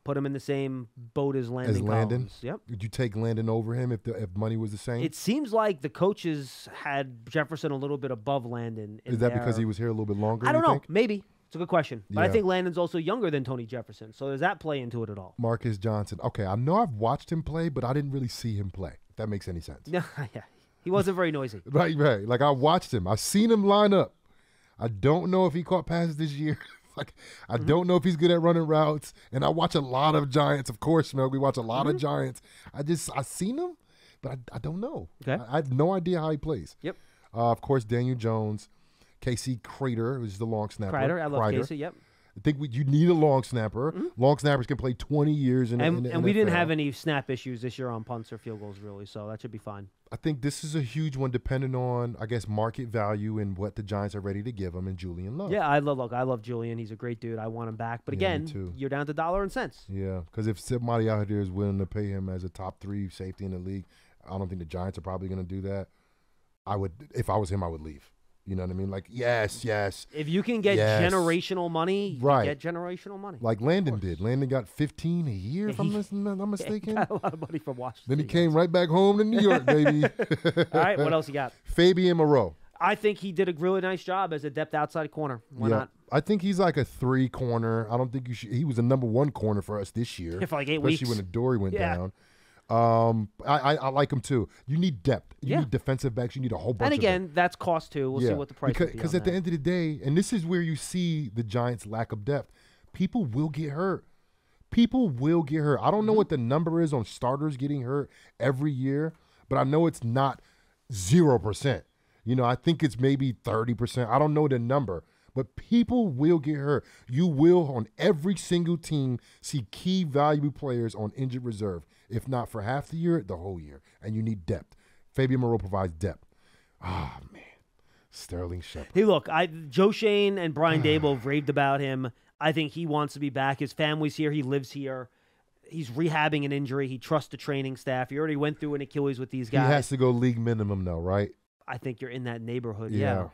Put him in the same boat as Landon Collins. Yep. Would you take Landon over him if money was the same? It seems like the coaches had Jefferson a little bit above Landon. Is that because he was here a little bit longer? I don't know. Think? Maybe. It's a good question. But I think Landon's also younger than Tony Jefferson. So does that play into it at all? Marcus Johnson. Okay, I know I've watched him play, but I didn't really see him play, if that makes any sense. Yeah. He wasn't very noisy. Right. Like, I watched him. I've seen him line up. I don't know if he caught passes this year. Like, I don't know if he's good at running routes. And I watch a lot of Giants. Of course, Schmeelk, we watch a lot of Giants. I've seen him, but I don't know. Okay. I have no idea how he plays. Yep. Of course, Daniel Jones, Casey Crater, who's the long snapper. I love Casey, yep. I think you need a long snapper. Long snappers can play 20 years in the NFL. And we didn't have any snap issues this year on punts or field goals, really, so that should be fine. I think this is a huge one, depending on, I guess, market value and what the Giants are ready to give him, and Julian Love. Yeah, I love Julian. He's a great dude. I want him back. But again, you're down to dollar and cents. Yeah, because if somebody out there is willing to pay him as a top 3 safety in the league, I don't think the Giants are probably going to do that. If I was him, I would leave. You know what I mean? Like, yes. If you can get generational money, you right. get generational money. Like Landon did. Landon got $15 a year, if I'm not mistaken. He got a lot of money from Washington. Then he came right back home to New York, baby. All right, what else you got? Fabian Moreau. I think he did a really nice job as a depth outside corner. Why not? I think he's like a 3 corner. I don't think you should. He was a number 1 corner for us this year. For like 8 especially weeks. Especially when Adoree went down. I like him too. You need depth. You need defensive backs. You need a whole bunch. And again, that's cost too. We'll see what the price is. Because at the end of the day, and this is where you see the Giants' lack of depth. People will get hurt. People will get hurt. I don't know what the number is on starters getting hurt every year, but I know it's not 0%. You know, I think it's maybe 30%. I don't know the number. But people will get hurt. You will, on every single team, see key valuable players on injured reserve. If not for half the year, the whole year. And you need depth. Fabian Moreau provides depth. Ah, man. Sterling Shepard. Hey, look, Joe Shane and Brian Daboll have raved about him. I think he wants to be back. His family's here. He lives here. He's rehabbing an injury. He trusts the training staff. He already went through an Achilles with these guys. He has to go league minimum, though, right? I think you're in that neighborhood, yeah.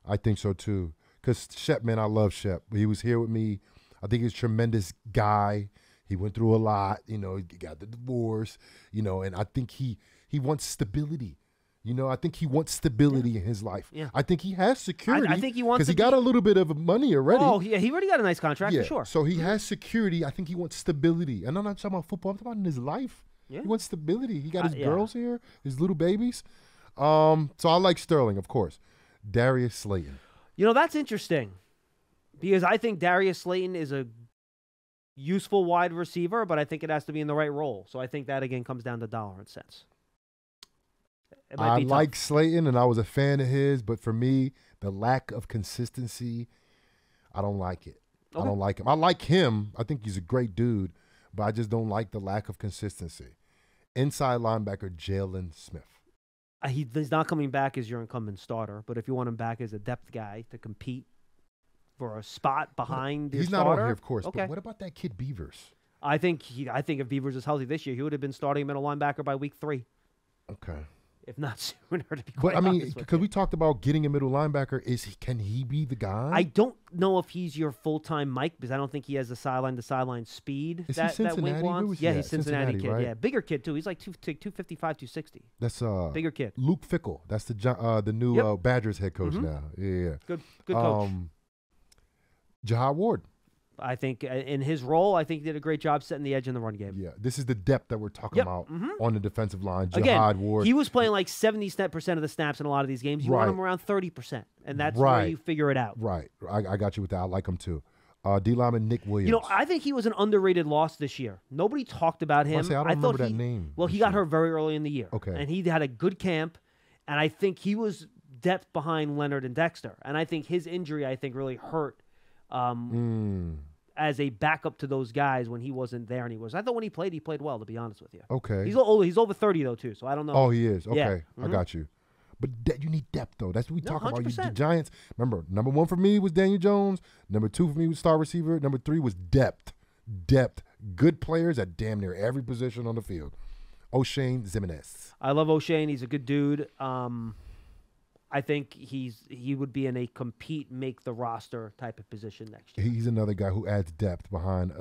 I think so, too. Because Shep, man, I love Shep. He was here with me. I think he's a tremendous guy. He went through a lot. You know, he got the divorce, you know, and I think he wants stability. You know, I think he wants stability in his life. Yeah. I think he has security. I think he wants because he got a little bit of money already. Oh, yeah, he already got a nice contract for sure. So he has security. I think he wants stability. And I'm not talking about football. I'm talking about in his life. Yeah. He wants stability. He got his girls here, his little babies. So I like Sterling, of course. Darius Slayton. You know, that's interesting because I think Darius Slayton is a useful wide receiver, but I think it has to be in the right role. So I think that, again, comes down to dollar and cents. I like Slayton, and I was a fan of his, but for me, the lack of consistency, I don't like it. Okay. I don't like him. I like him. I think he's a great dude, but I just don't like the lack of consistency. Inside linebacker, Jalen Smith. He's not coming back as your incumbent starter, but if you want him back as a depth guy to compete for a spot behind your starter. He's not on here, of course, okay. But what about that kid Beavers? I think if Beavers is healthy this year, he would have been starting middle linebacker by week 3. Okay. If not sooner, to be quite honest. But I mean, because we talked about getting a middle linebacker, can he be the guy? I don't know if he's your full-time Mike because I don't think he has the sideline-to-sideline speed that Wink wants. Yeah, he's Cincinnati kid. Right? Yeah, bigger kid too. He's like 255, 260. That's bigger kid. Luke Fickell. That's the new Badgers head coach now. Yeah. Good coach. Jahad Ward. I think in his role, I think he did a great job setting the edge in the run game. Yeah, this is the depth that we're talking about on the defensive line. Jahad Again, Ward. He was playing like 70% of the snaps in a lot of these games. You want him around 30%, and that's where you figure it out. Right. I got you with that. I like him too. D lineman Nick Williams. You know, I think he was an underrated loss this year. Nobody talked about him. I don't remember that name. Well, he got hurt very early in the year. Okay. And he had a good camp, and I think he was depth behind Leonard and Dexter. And I think his injury, really hurt as a backup to those guys when he wasn't there. And I thought when he played well, to be honest with you. Okay. He's older. He's over 30, though, too, so I don't know. Oh, he is. Okay. Yeah. I got you. But you need depth, though. That's what we talk about. The 100%. Giants, remember, number 1 for me was Daniel Jones. Number 2 for me was star receiver. Number 3 was depth. Depth. Good players at damn near every position on the field. O'Shane Zimenez. I love O'Shane. He's a good dude. I think he would be in a compete, make the roster type of position next year. He's another guy who adds depth behind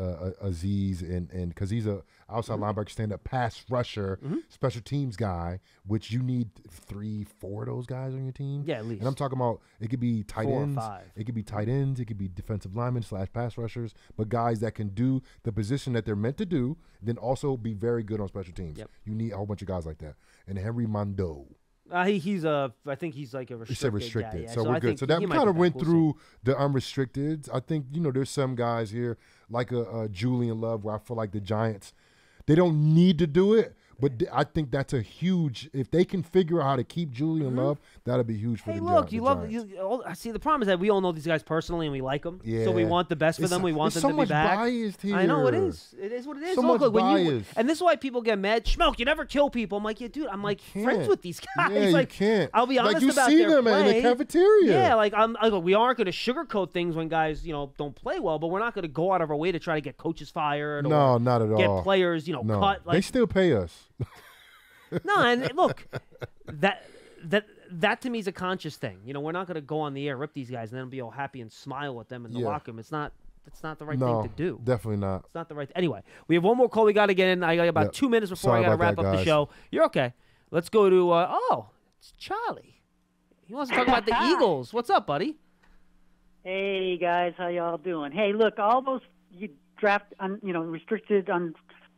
Aziz, and because he's a outside linebacker, stand-up pass rusher, special teams guy, which you need 3-4 of those guys on your team. Yeah, at least. And I'm talking about it could be tight 4 or ends, 5. it could be tight ends, it could be defensive linemen / pass rushers, but guys that can do the position that they're meant to do, then also be very good on special teams. Yep. You need a whole bunch of guys like that. And Henry Mondo. I think he's like a restricted guy. Yeah. So we're good. So that we kind of went through the unrestricteds. I think, there's some guys here like a Julian Love where I feel like the Giants, they don't need to do it, but I think that's a huge, if they can figure out how to keep Julian Love, that'll be huge for the Giants. I see, the problem is that we all know these guys personally and we like them. Yeah. So we want the best for them. We want them to be back. There's so much bias here. I know it is. It is what it is. So much bias. And this is why people get mad. Schmeelk, you never kill people. I'm like, yeah, dude, I'm like friends with these guys. Yeah, like, you can't. I'll be honest you about see their them play. in the cafeteria. Yeah, like we aren't going to sugarcoat things when guys, don't play well, but we're not going to go out of our way to try to get coaches fired or no, not at all. Get players, cut. They still pay us. No, and look, that to me is a conscious thing. You know, we're not going to go on the air, rip these guys, and then be all happy and smile at them in the locker room. It's not the right thing to do. Definitely not. It's not the right. Anyway, we have one more call we got to get in. I got about 2 minutes before I got to wrap up the show. You're okay. Let's go to it's Charlie. He wants to talk about the Eagles. What's up, buddy? Hey guys, how y'all doing? Hey, look, all those you draft, restricted on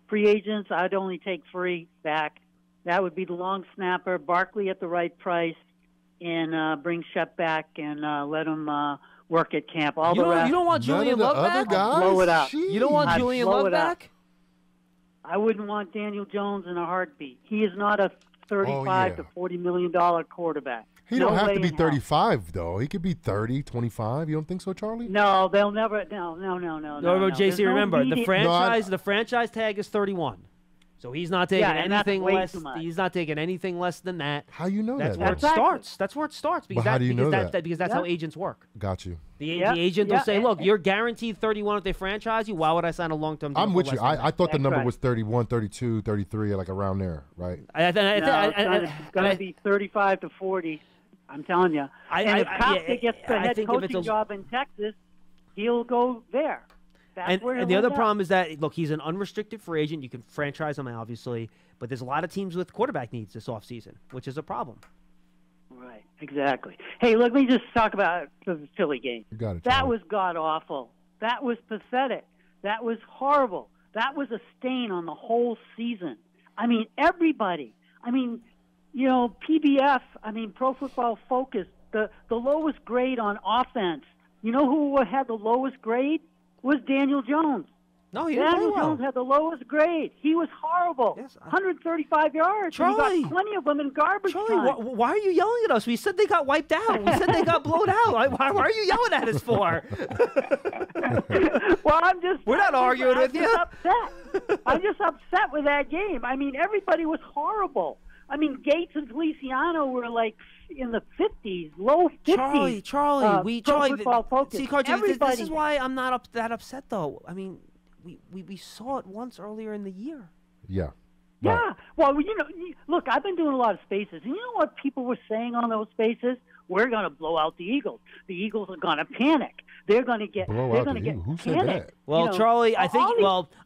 free agents, I'd only take 3 back. That would be the long snapper, Barkley at the right price, and bring Shep back and let him work at camp. All the rest. You don't want Julian Love back? Blow it out. You don't want Julian Love back? I wouldn't want Daniel Jones in a heartbeat. He is not a $35 to $40 million quarterback. He don't have to be 35, though. He could be 30, 25. You don't think so, Charlie? No, they'll never. No. No, JC, remember, the franchise tag is 31. So he's not taking anything less. He's not taking anything less than that. How you know that's that? Where it starts. That's where it starts. Because how do you know that? Because that's how agents work. Got you. The agent will say, "Look, you're guaranteed 31 if they franchise you. Why would I sign a long-term deal?" I'm with you. I thought the number was 31, 32, 33, like around there, right? It's going to be 35 to 40. I'm telling you. And if Kafka gets the head coaching job in Texas, he'll go there. And the other problem is that, look, he's an unrestricted free agent. You can franchise him, obviously, but there's a lot of teams with quarterback needs this offseason, which is a problem. Right, exactly. Hey, let me just talk about the Philly game. You got it, that was god-awful. That was pathetic. That was horrible. That was a stain on the whole season. I mean, everybody. I mean, PBF, Pro Football Focus, the lowest grade on offense. You know who had the lowest grade? Was Daniel Jones. No, he didn't play well. Daniel Jones had the lowest grade. He was horrible. 135 yards. Charlie, and he got plenty of them in garbage time. Why are you yelling at us? We said they got wiped out. We said they got blown out. Why are you yelling at us for? Well, we're not arguing with you. I'm just upset with that game. I mean, everybody was horrible. I mean, Gates and Feliciano were like in the 50s, low 50s. Charlie, Football Focus. See, this is why I'm not that upset, though. I mean, we saw it once earlier in the year. Yeah. Yeah. Right. Well, look, I've been doing a lot of spaces. And you know what people were saying on those spaces? We're going to blow out the Eagles. The Eagles are going to panic. They're going to get Who said that? Well, Charlie, I think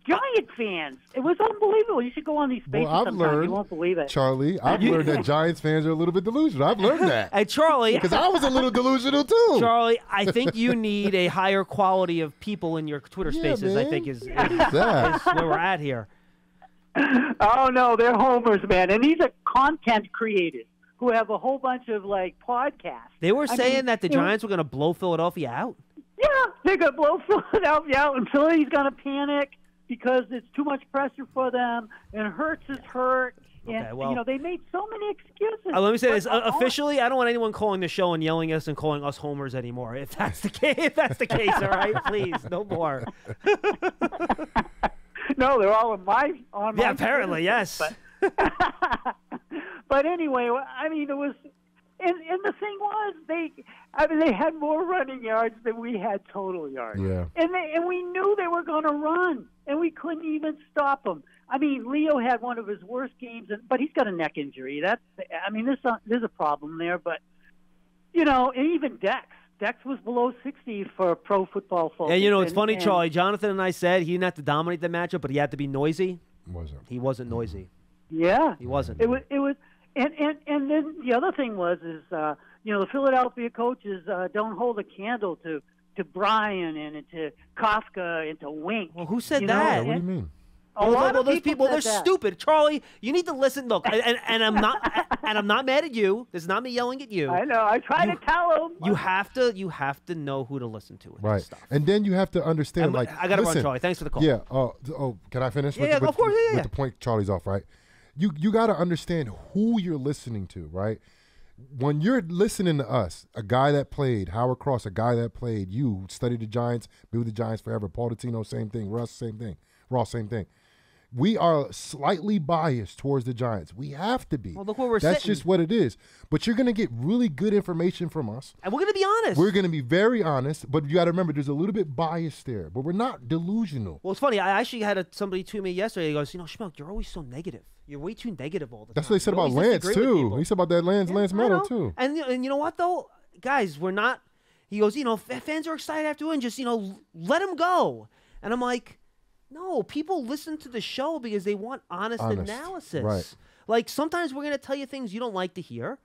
Giant fans. It was unbelievable. You should go on these spaces sometime. You won't believe it. Charlie, I've learned that Giants fans are a little bit delusional. I've learned that. Hey, Charlie, because I was a little delusional too. Charlie, I think you need a higher quality of people in your Twitter spaces. Man. I think is where we're at here. Oh no, they're homers, man, and these are content creators who have a whole bunch of podcasts. They were saying that the Giants were going to blow Philadelphia out. Yeah, they're going to blow Philadelphia out, and Philly's going to panic because it's too much pressure for them, and Hurts is hurt. And, they made so many excuses. Let me say this. Officially, I don't want anyone calling the show and yelling at us and calling us homers anymore. If that's the case, all right? Please, no more. No, they're all on my apparently, yes. But anyway, I mean, it was, and the thing was, they had more running yards than we had total yards. Yeah. And we knew they were going to run, and we couldn't even stop them. I mean, Leo had one of his worst games, but he's got a neck injury. There's a problem there, but and even Dex. Dex was below 60 for Pro Football Focus. Yeah, it's funny, Charlie. Jonathan and I said he didn't have to dominate the matchup, but he had to be noisy. He wasn't noisy. Yeah, he wasn't. It was, and then the other thing is the Philadelphia coaches don't hold a candle to Brian and to Kafka and to Wink. Well, who said that? What do you mean? Those people, they're stupid. Charlie, you need to listen. Look, and I'm not mad at you. This is not me yelling at you. I know. I try to tell them. You have to know who to listen to. Right. Stuff. And then you have to understand. I got to run, Charlie. Thanks for the call. Yeah. Can I finish? Yeah, of course. Yeah. With the point Charlie's off, right? You got to understand who you're listening to, right? When you're listening to us, a guy that played, Howard Cross, a guy that played, you studied the Giants, be with the Giants forever, Paul Dottino, same thing, Russ, same thing, Ross, same thing. we are slightly biased towards the Giants. We have to be. Well, look where we're That's sitting. just what it is. But you're going to get really good information from us. And we're going to be honest. We're going to be very honest, but you got to remember there's a little bit bias there. But we're not delusional. Well, it's funny. I actually had somebody tweet me yesterday. He goes, Schmeelk, you're always so negative. You're way too negative all the time. That's what they said You about always Lance, disagree with too. people." He said about that Lance I Meadow, know. too. And you know what, though? Guys, we're not. He goes, fans are excited after win. Just, let them go. And I'm like, no, people listen to the show because they want honest analysis. Right. Like, sometimes we're going to tell you things you don't like to hear.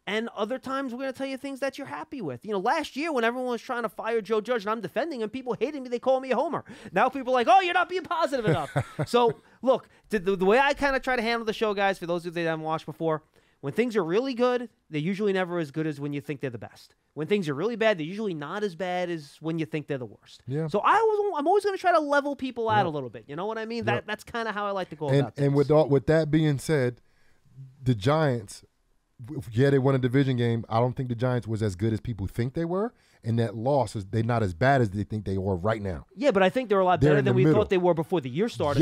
And other times we're going to tell you things that you're happy with. Last year when everyone was trying to fire Joe Judge and I'm defending him, people hated me. They called me a homer. Now people are like, oh, you're not being positive enough. So, look, the way I kind of try to handle the show, guys, for those of you that haven't watched before, when things are really good, they're usually never as good as when you think they're the best. When things are really bad, they're usually not as bad as when you think they're the worst. Yeah. So I'm always going to try to level people out a little bit. You know what I mean? That's kind of how I like to go about things. And with that being said, the Giants, they won a division game. I don't think the Giants was as good as people think they were, and that loss they're not as bad as they think they are right now. Yeah, but I think they're a lot better than we thought they were before the year started.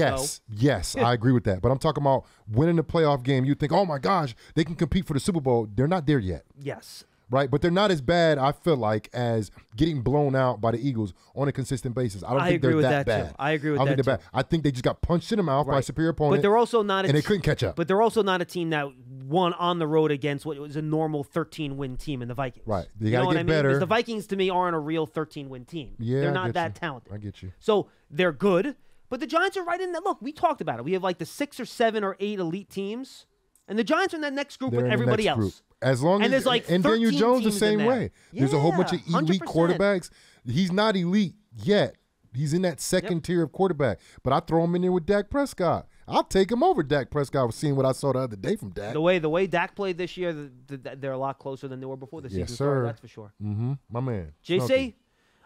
Yes, I agree with that. But I'm talking about winning the playoff game. You think, oh my gosh, they can compete for the Super Bowl. They're not there yet. Yes. Right, but they're not as bad, I feel like, as getting blown out by the Eagles on a consistent basis. I don't think they're that bad. Too. I agree with that. I think they're bad. I think they just got punched in the mouth by a superior opponent. But they're also not, and they couldn't catch up. But they're also not a team that won on the road against what was a normal 13-win team in the Vikings. Right, you got to get better. Because the Vikings to me aren't a real 13-win team. Yeah, they're not that talented. I get you. So they're good, but the Giants are right in that. Look, we talked about it. We have like the 6 or 7 or 8 elite teams, and the Giants are in that next group with everybody else. Group. As long as there's like and Daniel Jones the same way. There's a whole bunch of elite 100%. quarterbacks. He's not elite yet. He's in that second tier of quarterback. But I throw him in there with Dak Prescott. I'll take him over Dak Prescott. Seeing what I saw the other day from Dak. The way Dak played this year, they're a lot closer than they were before the season started. That's for sure. Mm-hmm. My man. JC,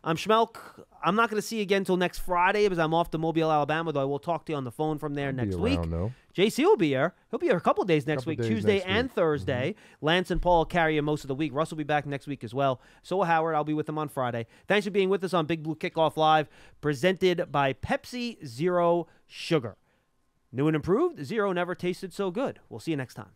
I'm Schmeelk. I'm not going to see you again until next Friday because I'm off to Mobile, Alabama, though I will talk to you on the phone from there next week. JC will be here. He'll be here a couple of days next week, Tuesday and Thursday. Mm-hmm. Lance and Paul will carry you most of the week. Russ will be back next week as well. So will Howard. I'll be with him on Friday. Thanks for being with us on Big Blue Kickoff Live, presented by Pepsi Zero Sugar. New and improved, Zero never tasted so good. We'll see you next time.